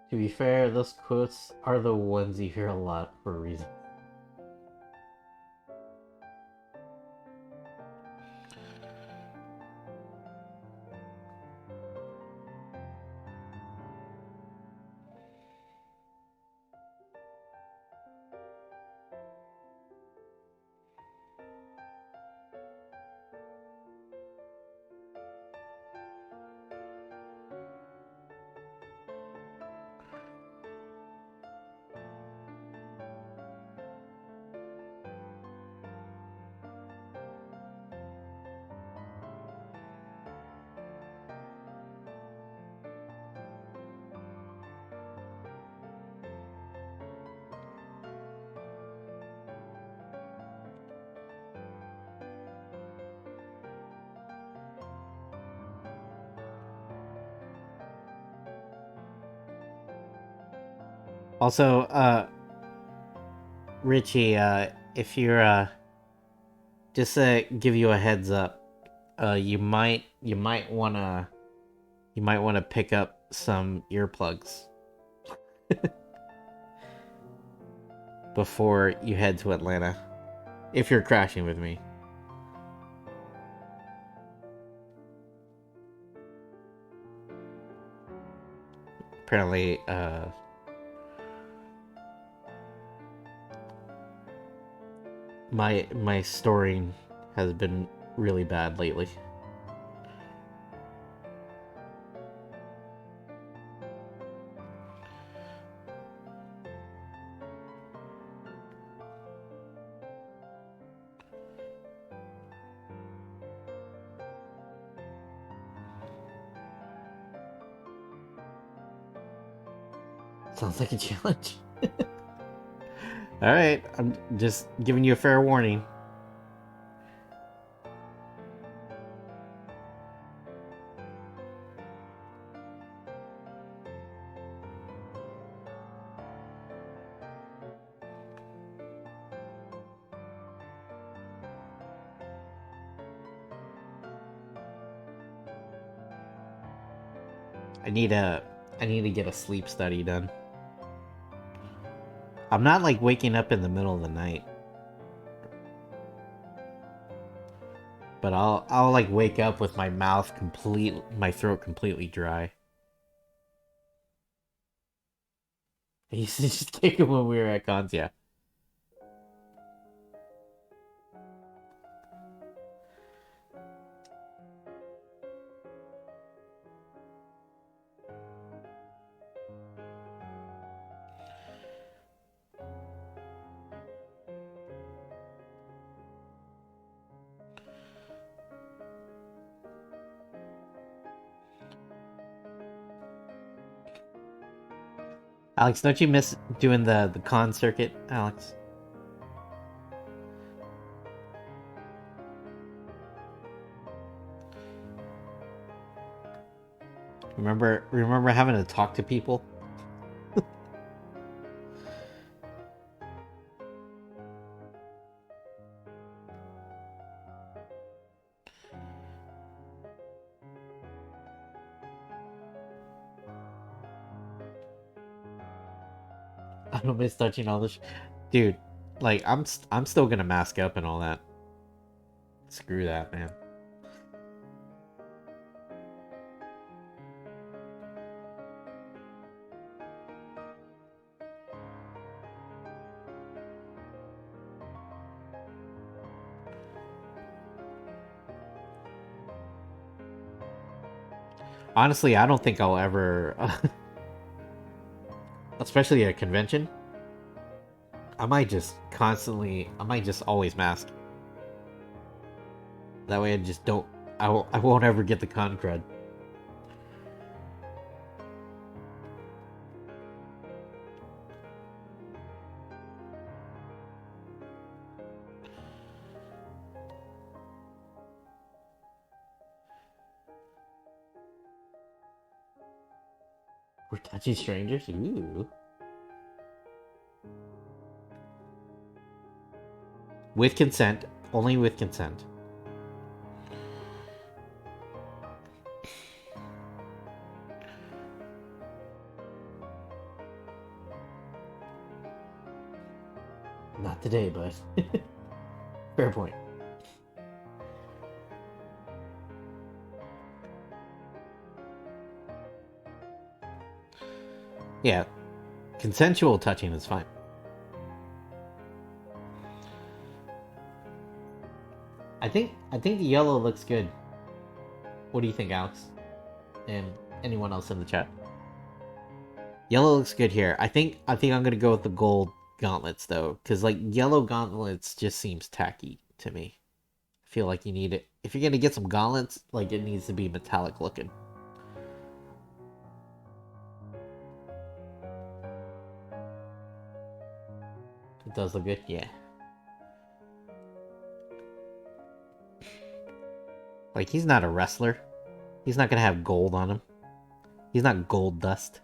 To be fair, those quotes are the ones you hear a lot for a reason. Also, Richie, if you're just give you a heads up, you might wanna pick up some earplugs before you head to Atlanta. If you're crashing with me. Apparently, my storing has been really bad lately. Sounds like a challenge. Alright, I'm just giving you a fair warning. I need a I need to get a sleep study done. I'm not like waking up in the middle of the night. But I'll like wake up with my throat completely dry. I used to just kick it when we were at cons, yeah. Alex, don't you miss doing the con circuit, Alex? Remember having to talk to people? I don't miss touching all this, dude. Like I'm still gonna mask up and all that. Screw that, man. Honestly, I don't think I'll ever, especially at a convention. I might just always mask. That way, I just don't. I won't ever get the con cred. We're touching strangers? Ooh. With consent. Only with consent. Not today, but fair point. Yeah, consensual touching is fine. I think the yellow looks good. What do you think, Alex? And anyone else in the chat? Yellow looks good here. I think I'm gonna go with the gold gauntlets though, because like yellow gauntlets just seems tacky to me. I feel like you need it if you're gonna get some gauntlets. Like it needs to be metallic looking. It does look good, yeah. Like he's not a wrestler. He's not gonna have gold on him. He's not gold dust.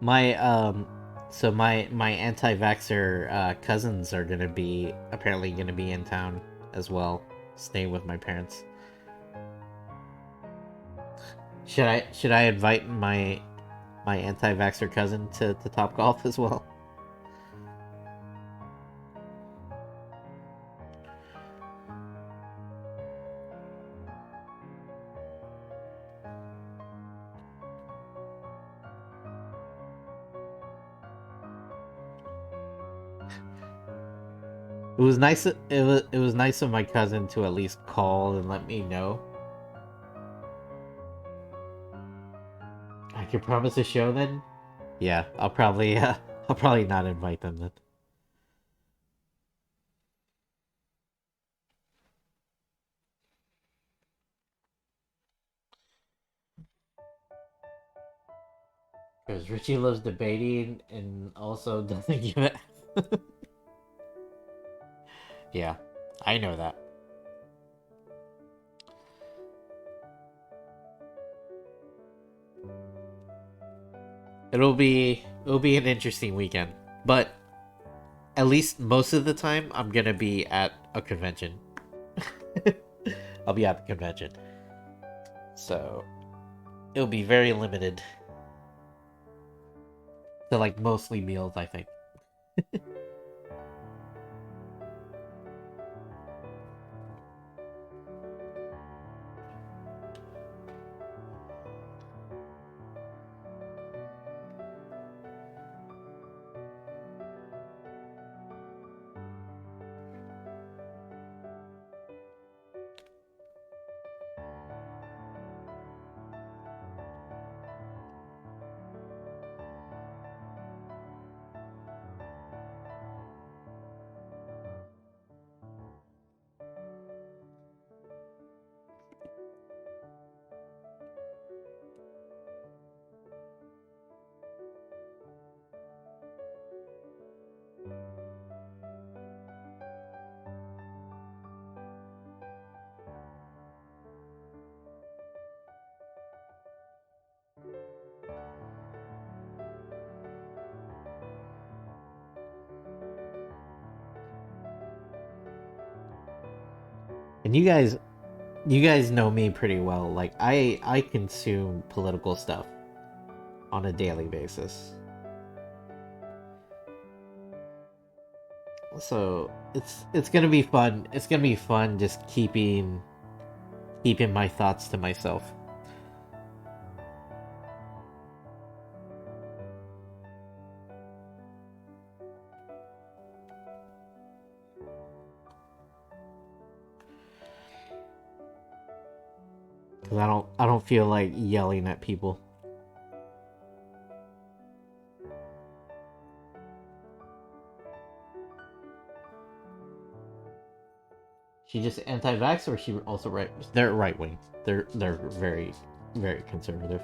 My so my anti-vaxxer cousins are gonna be apparently gonna be in town as well, staying with my parents. Should I invite my anti-vaxxer cousin to Top Golf as well? It was nice. It was nice of my cousin to at least call and let me know. I can promise a show then. Yeah, I'll probably I'll probably not invite them then. Because Richie loves debating and also doesn't give it. Yeah, I know that. It'll be an interesting weekend, but at least most of the time I'm gonna be at a convention. I'll be at the convention, so it'll be very limited to like mostly meals, I think. And you guys know me pretty well. Like I consume political stuff on a daily basis. So it's gonna be fun. It's gonna be fun just keeping my thoughts to myself. Because I don't feel like yelling at people. She just anti-vax, or she also right? They're right wing. They're very very conservative.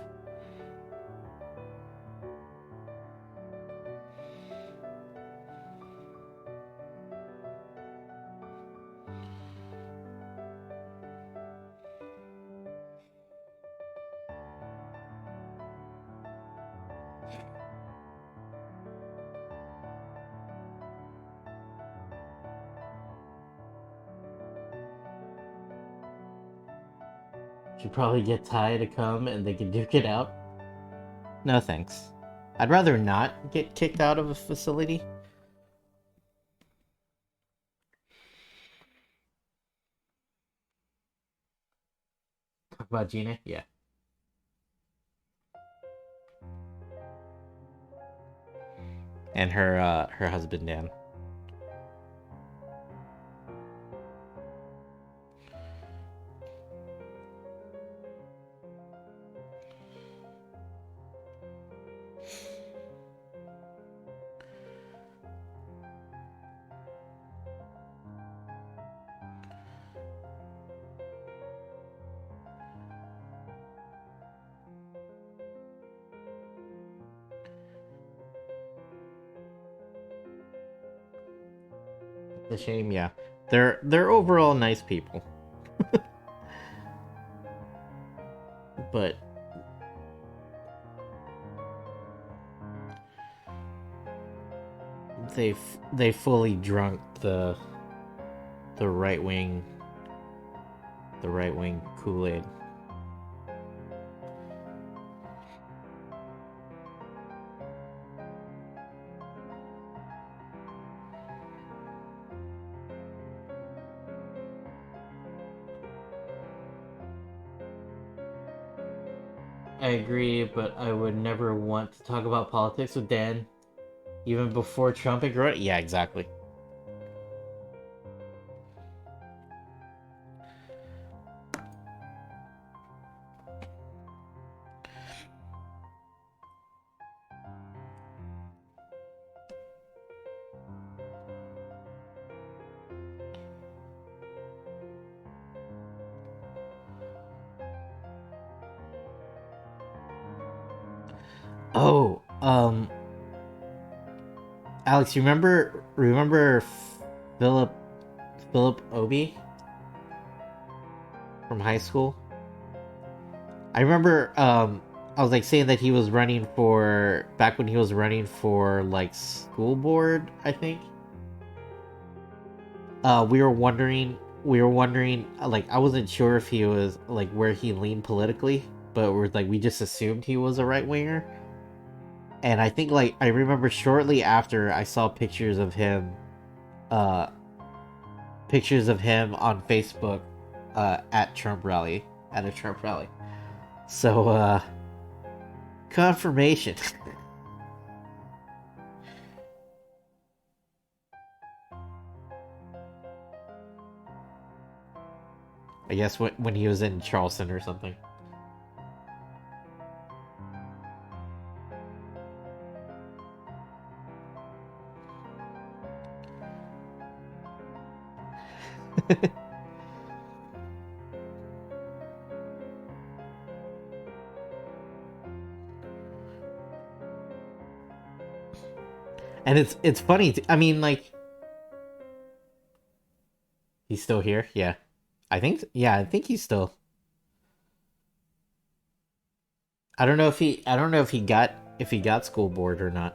Should probably get Ty to come and they can duke it out. No thanks. I'd rather not get kicked out of a facility. Talk about Gina, yeah, and her husband Dan. The shame, yeah. They're overall nice people, but they fully drunk the right wing Kool-Aid. I agree, but I would never want to talk about politics with Dan, even before Trump and Corona. Yeah, exactly. Oh, Alex, you remember Philip Philip Obi from high school? I remember I was like saying that he was running for back when he was running for like school board, I think. We were wondering like I wasn't sure if he was like where he leaned politically, but we just assumed he was a right winger. And I think like I remember shortly after I saw uh pictures of him on Facebook at a Trump rally. So confirmation. I guess when he was in Charleston or something. And it's funny. I mean, like he's still here. Yeah, I think he's still. I don't know if he got school board or not,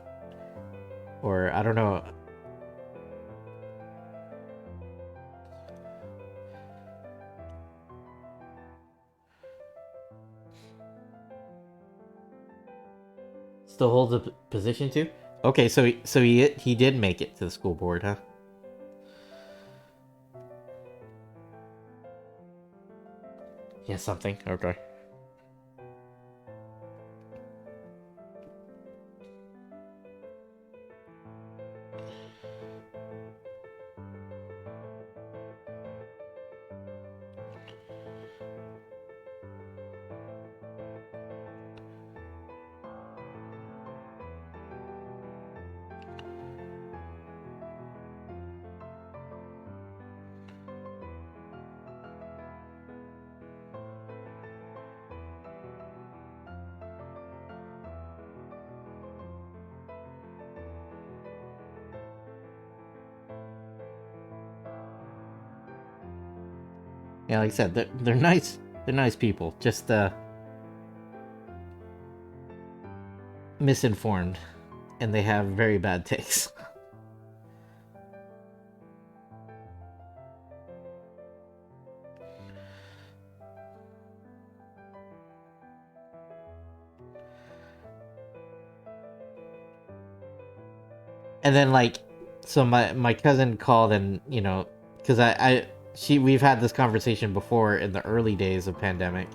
or I don't know. Still holds a position too. Okay, so he did make it to the school board, huh? Yeah, something. Okay. Yeah, like I said, they're nice. They're nice people. Just misinformed, and they have very bad takes. And then like, so my cousin called and because we've had this conversation before in the early days of pandemic,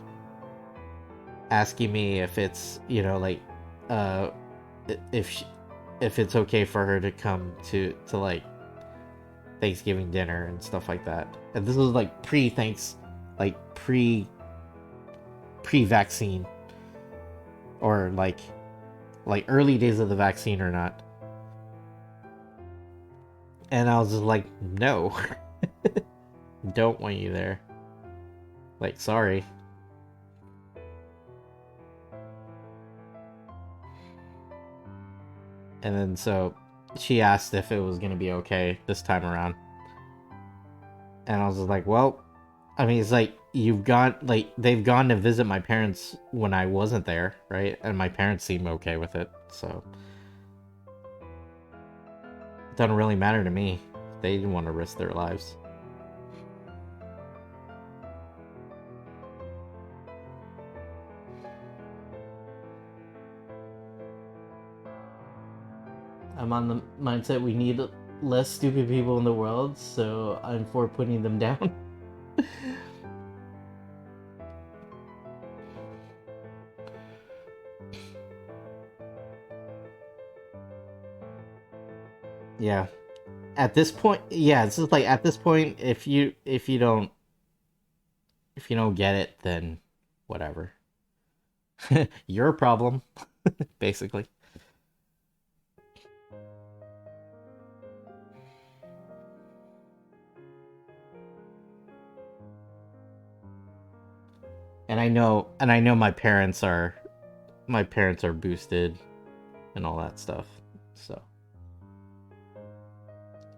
asking me if it's like uh if she, if it's okay for her to come to like Thanksgiving dinner and stuff like that. And this was like like pre vaccine, or like early days of the vaccine or not. And I was just like, no, don't want you there. Like, sorry. And then so she asked if it was gonna be okay this time around. And I was just like, well, I mean, it's like they've gone to visit my parents when I wasn't there, right? And my parents seem okay with it, so doesn't really matter to me. They didn't want to risk their lives. I'm on the mindset we need less stupid people in the world, so I'm for putting them down. Yeah. At this point, yeah, it's just like at this point, if you don't get it, then whatever. Your problem, basically. And I know my parents are boosted and all that stuff. So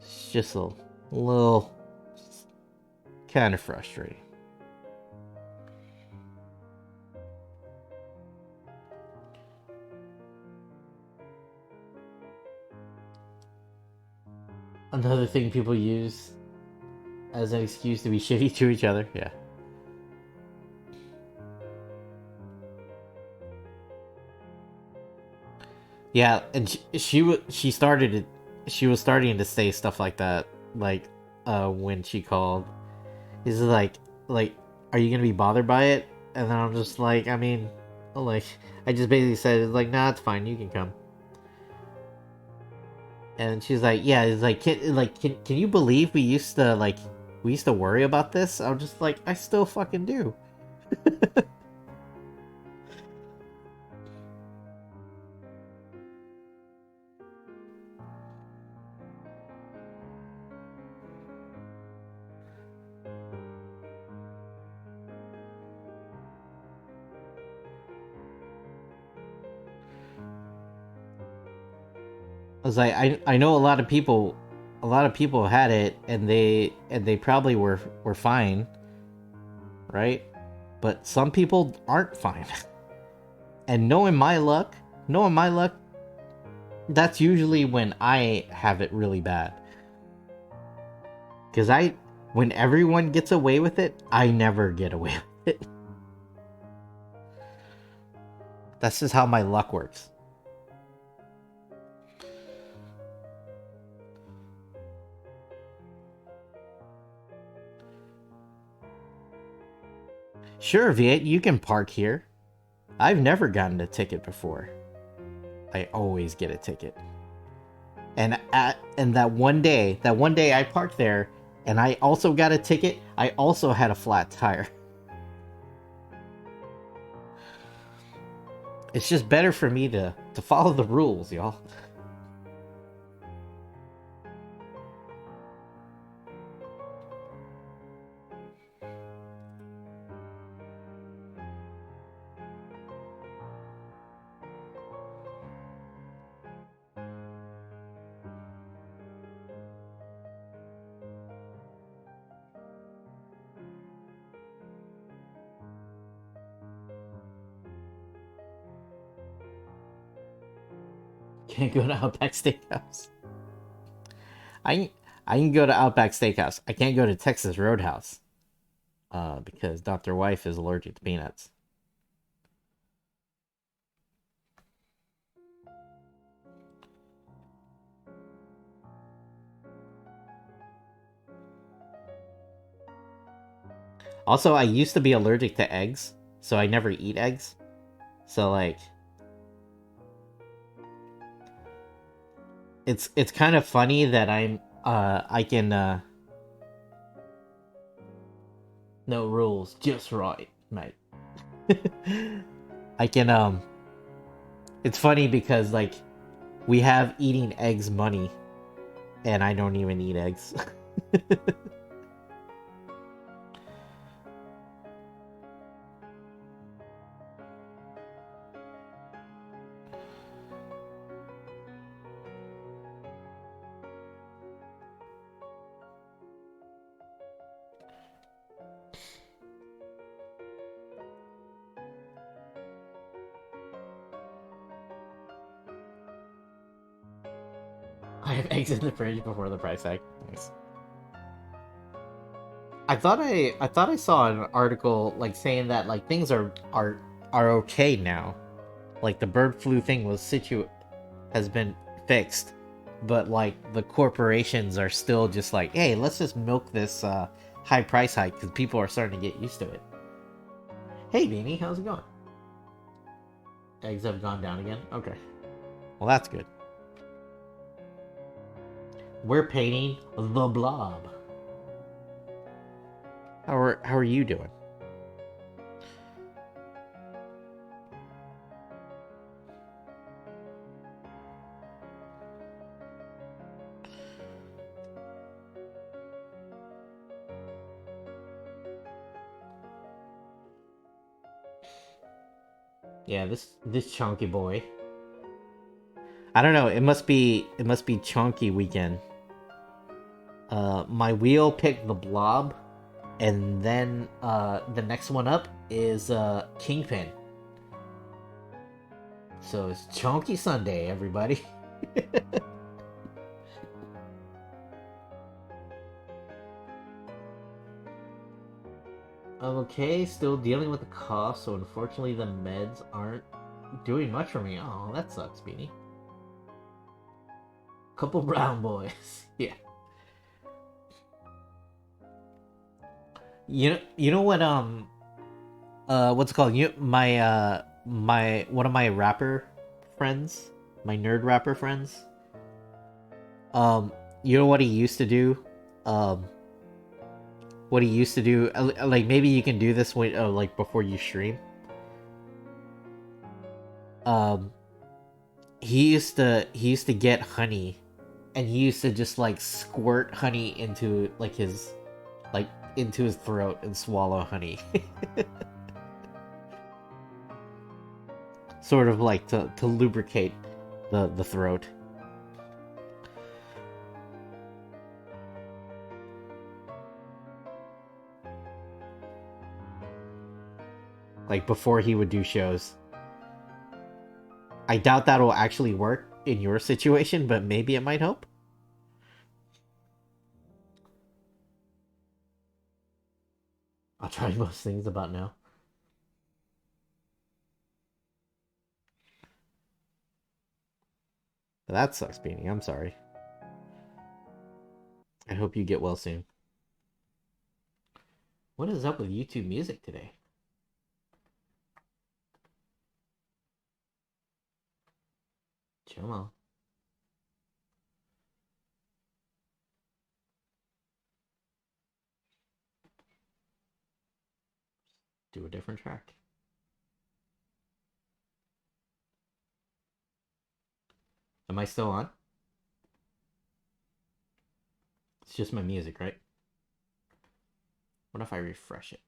it's just a little kind of frustrating. Another thing people use as an excuse to be shitty to each other. Yeah. Yeah, and she was starting to say stuff like that, like when she called. He's like, are you gonna be bothered by it? And then I'm just like, I mean, like, I just basically said like, nah, it's fine, you can come. And she's like, yeah, it's like, can you believe we used to worry about this? I'm just like, I still fucking do. I was like, I know a lot of people had it, and they probably were fine, right? But some people aren't fine. And knowing my luck, that's usually when I have it really bad. Cause when everyone gets away with it, I never get away with it. That's just how my luck works. Sure, Viet, you can park here. I've never gotten a ticket before. I always get a ticket. And that one day I parked there and I also got a ticket. I also had a flat tire. It's just better for me to follow the rules, y'all. Can't go to Outback Steakhouse. I I can go to Outback Steakhouse. I can't go to Texas Roadhouse. Because Dr. Wife is allergic to peanuts. Also, I used to be allergic to eggs, so I never eat eggs. So like it's kind of funny that I can no rules, just right, mate. I can it's funny because like we have eating eggs money and I don't even eat eggs. I have eggs in the fridge before the price tag. Nice. I thought I saw an article like saying that like things are okay now. Like the bird flu thing has been fixed, but like the corporations are still just like, hey, let's just milk this high price hike because people are starting to get used to it. Hey, Beanie, how's it going? Eggs have gone down again. Okay, well that's good. We're painting the blob. How are you doing? Yeah, this chunky boy. I don't know. It must be chunky weekend. My wheel picked the blob, and then the next one up is Kingpin. So it's Chunky Sunday, everybody. Okay, still dealing with the cough, so unfortunately the meds aren't doing much for me. Oh, that sucks, Beanie. Couple brown boys. Yeah. You know what what's it called? My one of my rapper friends, my nerd rapper friends. You know what he used to do? Um what he used to do like maybe you can do this when like before you stream. Um he used to get honey and he used to just like squirt honey into like his like into his throat and swallow honey. Sort of like to lubricate the throat. Like before he would do shows. I doubt that'll actually work in your situation, but maybe it might help. I'll try most things about now. But that sucks, Beanie. I'm sorry. I hope you get well soon. What is up with YouTube Music today? Chill out. Do a different track. Am I still on? It's just my music, right? What if I refresh it?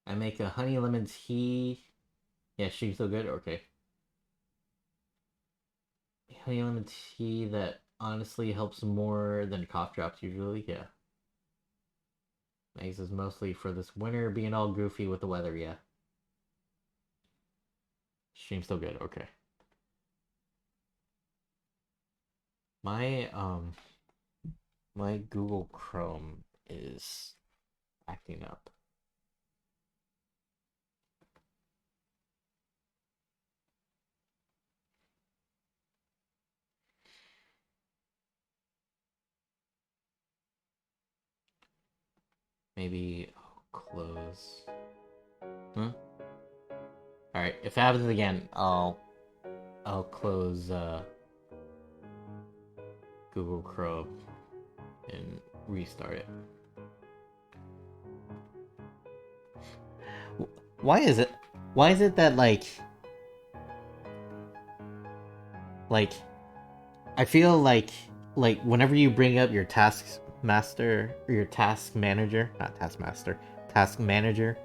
I make a honey lemon tea. Yeah, she's so good. Okay. Honey lemon tea that honestly helps more than cough drops usually. Yeah. Eggs is mostly for this winter being all goofy with the weather. Yeah. Stream's still good. Okay. My my Google Chrome is acting up. Maybe I'll close. Huh? All right. If it happens again, I'll close Google Chrome and restart it. Why is it? Why is it that like I feel like whenever you bring up your task master or your task manager, not task master, task manager,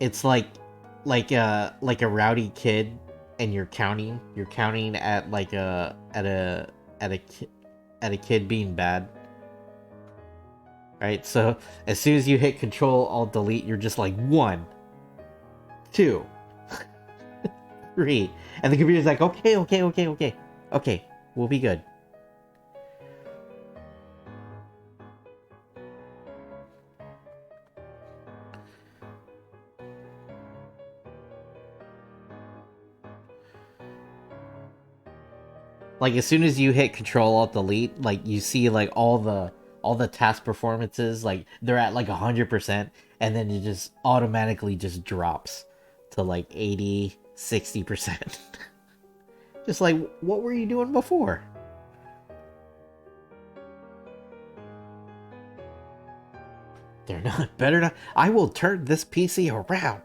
it's like a rowdy kid and you're counting at like a at a at a kid being bad. right? So as soon as you hit Control Alt Delete, you're just like 1, 2, 3, and the computer's like, okay, okay, okay, okay, okay, we'll be good. Like as soon as you hit Control Alt Delete, like you see like all the task performances, like they're at like 100%, and then it just automatically just drops to like 80, 60%. Just like, what were you doing before? They're not better not. I will turn this PC around.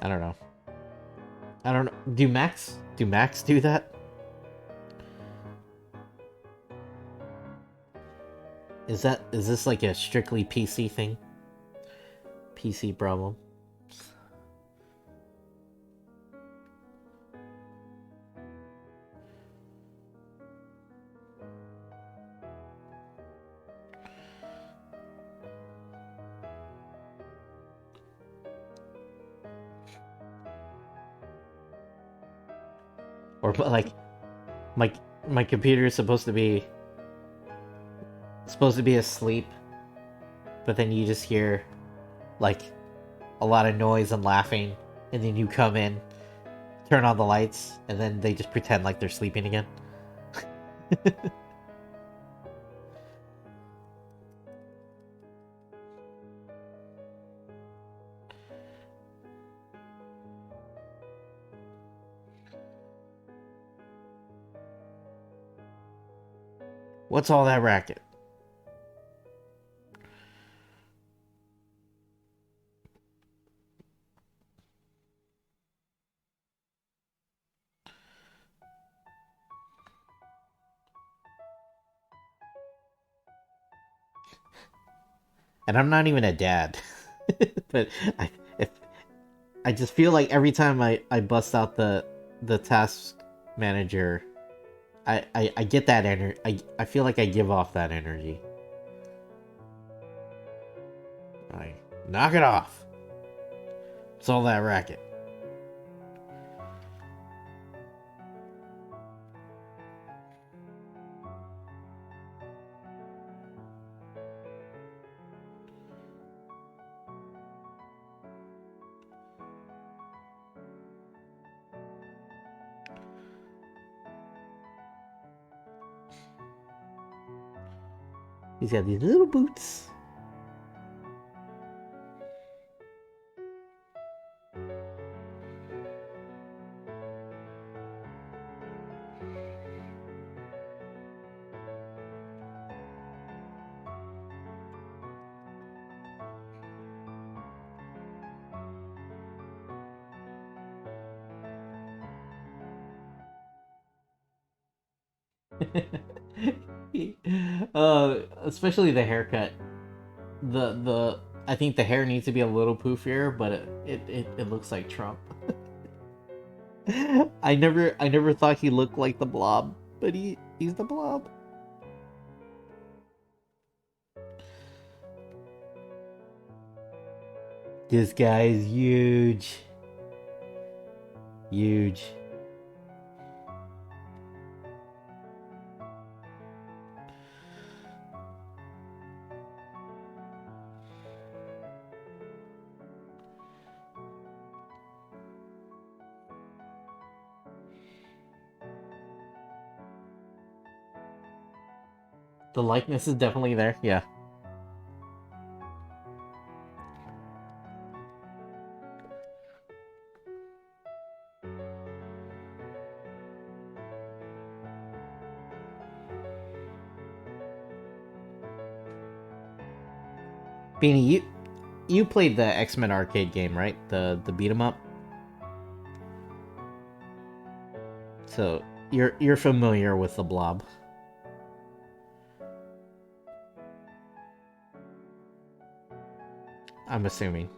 I don't know. I don't know. Do Macs do that? Is this like a strictly PC thing? PC problem. Or like my my computer is supposed to be asleep, but then you just hear like a lot of noise and laughing, and then you come in, turn on the lights, and then they just pretend like they're sleeping again. What's all that racket? And I'm not even a dad, but if I just feel like every time I bust out the task manager, I get that energy. I feel like I give off that energy. Like, knock it off. It's all that racket. He's got these little boots. Especially the haircut. The I think the hair needs to be a little poofier, but it looks like Trump. I never thought he looked like the Blob, but he's the Blob. This guy is huge, huge. The likeness is definitely there. Yeah. Beanie, you played the X-Men arcade game, right? The beat 'em up. So you're familiar with the Blob. I'm assuming.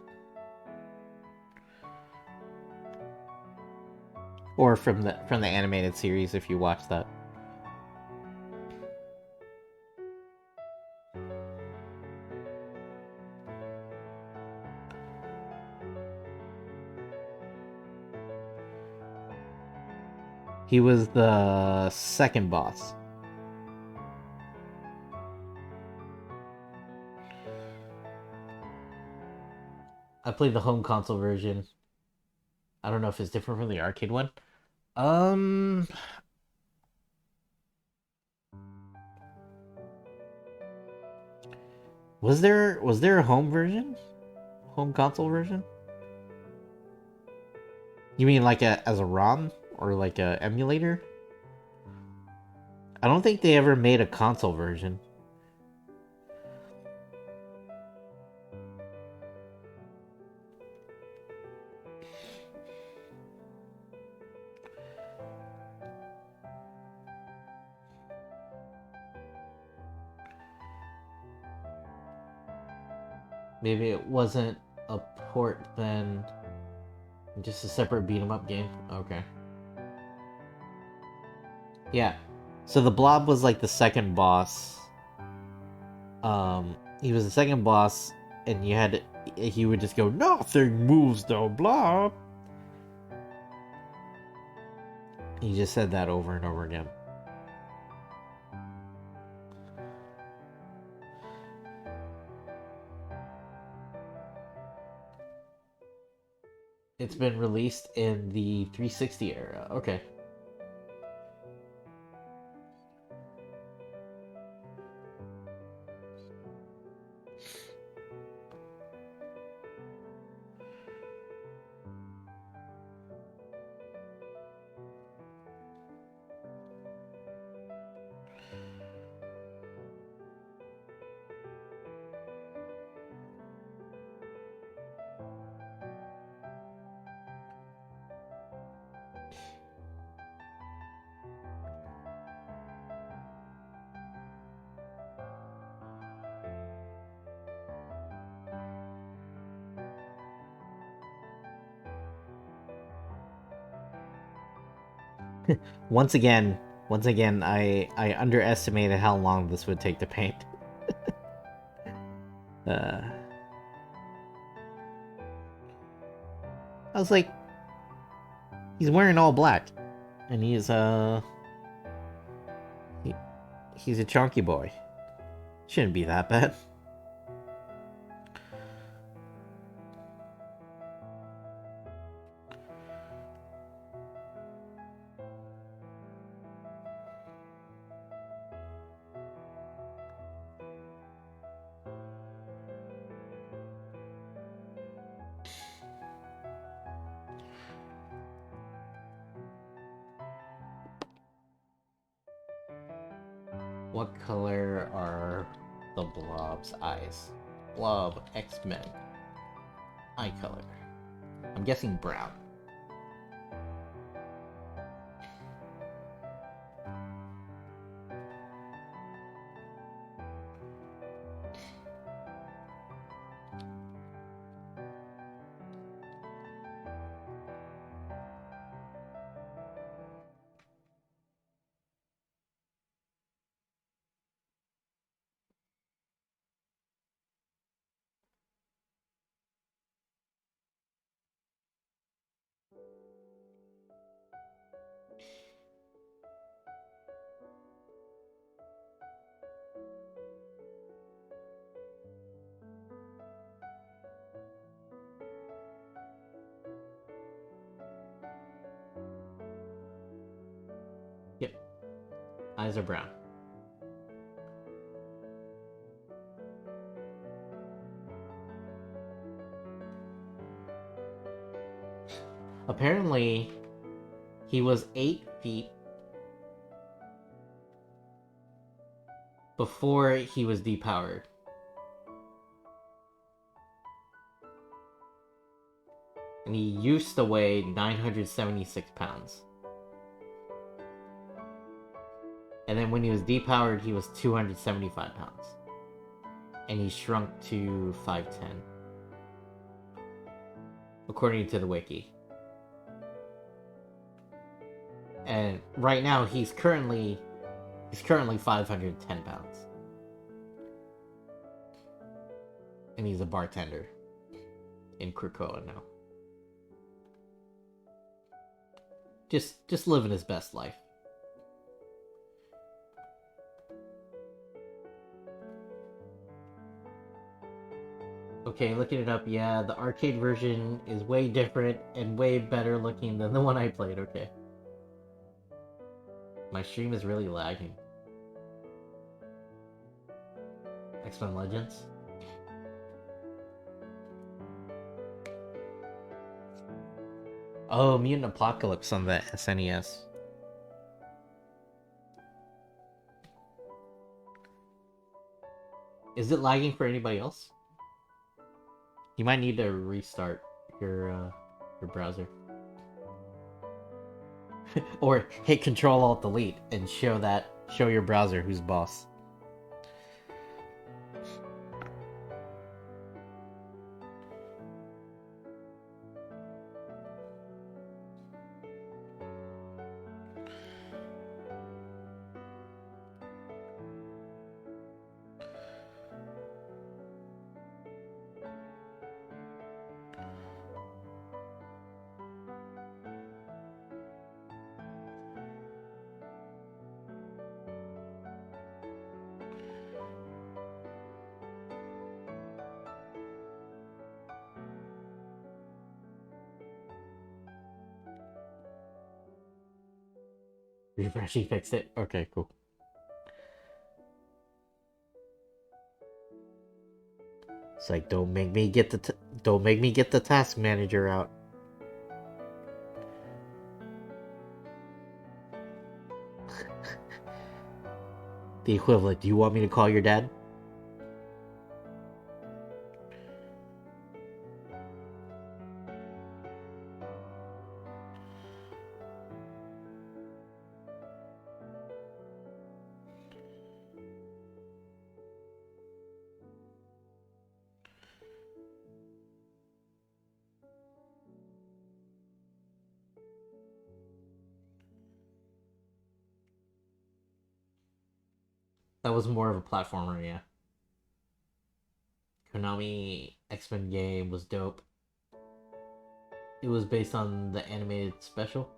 Or from the animated series if you watch that. He was the second boss. I played the home console version. I don't know if it's different from the arcade one. Um, was there a home version? Home console version? You mean like as a ROM or like a emulator? I don't think they ever made a console version. Maybe it wasn't a port then, just a separate beat 'em up game. Okay. Yeah. So the Blob was like the second boss. He was the second boss, and he would just go, "Nothing moves the Blob." He just said that over and over again. It's been released in the 360 era. Okay. Once again, I underestimated how long this would take to paint. uh, I was like, he's wearing all black, and he's a chunky boy. Shouldn't be that bad. What color are the Blob's eyes? Blob X-Men. Eye color. I'm guessing brown. Yep. Eyes are brown. Apparently, he was 8 feet before he was depowered. And he used to weigh 976 pounds. And then when he was depowered, he was 275 pounds. And he shrunk to 5'10". according to the wiki. And right now he's currently 510 pounds. And he's a bartender in Krakoa now. Just living his best life. Okay, looking it up, yeah, the arcade version is way different and way better looking than the one I played, okay. My stream is really lagging. X-Men Legends? Oh, Mutant Apocalypse on the SNES. Is it lagging for anybody else? You might need to restart your browser. Or hit Control-Alt-Delete and show your browser who's boss. Refreshing fixed it. Okay, cool. It's like, don't make me get the task manager out. The equivalent. Do you want me to call your dad? That was more of a platformer, yeah. Konami X-Men game was dope. It was based on the animated special.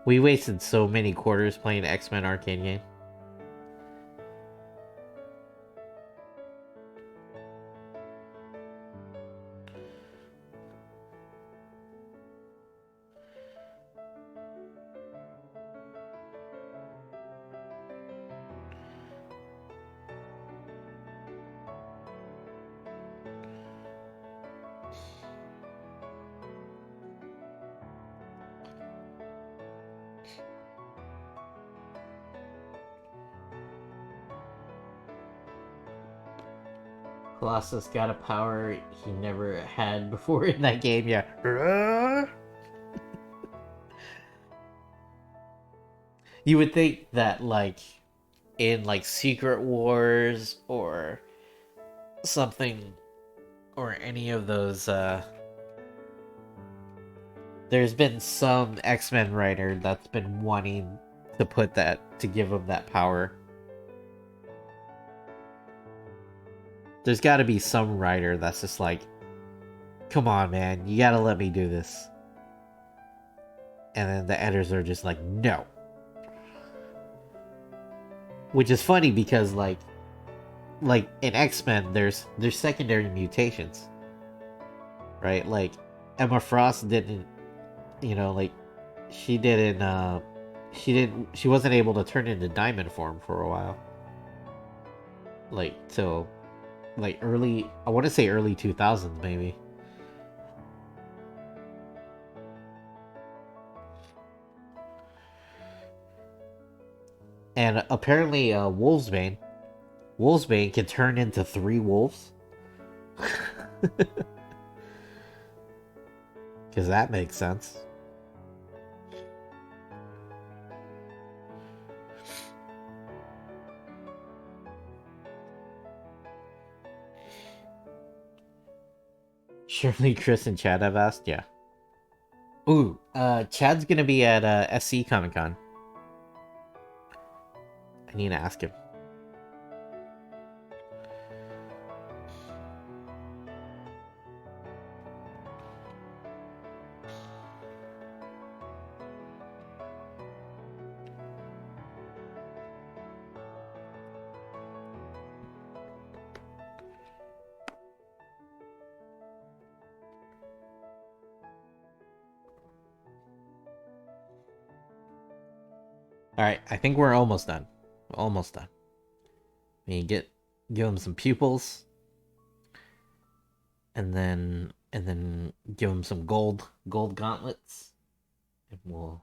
We wasted so many quarters playing X-Men arcade game. Colossus got a power he never had before in that game, yeah. You would think that, like, in, like, Secret Wars or something, or any of those, there's been some X-Men writer that's been wanting to give him that power. There's got to be some writer that's just like, come on, man, you gotta let me do this. And then the editors are just like, no. Which is funny because, like in X-Men, there's secondary mutations, right? Like Emma Frost didn't, like she wasn't able to turn into diamond form for a while, like till like I want to say early 2000s maybe. And apparently Wolfsbane can turn into 3 wolves. Because that makes sense. Surely Chris and Chad have asked, yeah. Ooh, Chad's gonna be at SC Comic Con. I need to ask him. Alright, I think we're almost done. Almost done. We give him some pupils. And then give him some gold gauntlets. And we'll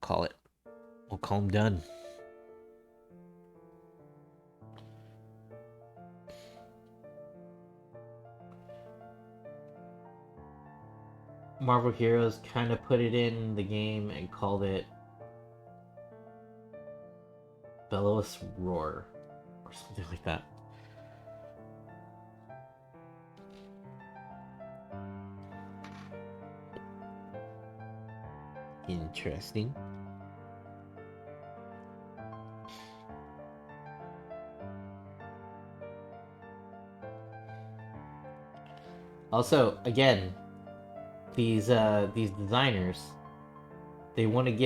call it. We'll call him done. Marvel Heroes kind of put it in the game and called it Bellowous Roar or something like that. Interesting. Also, again, these designers, they want to give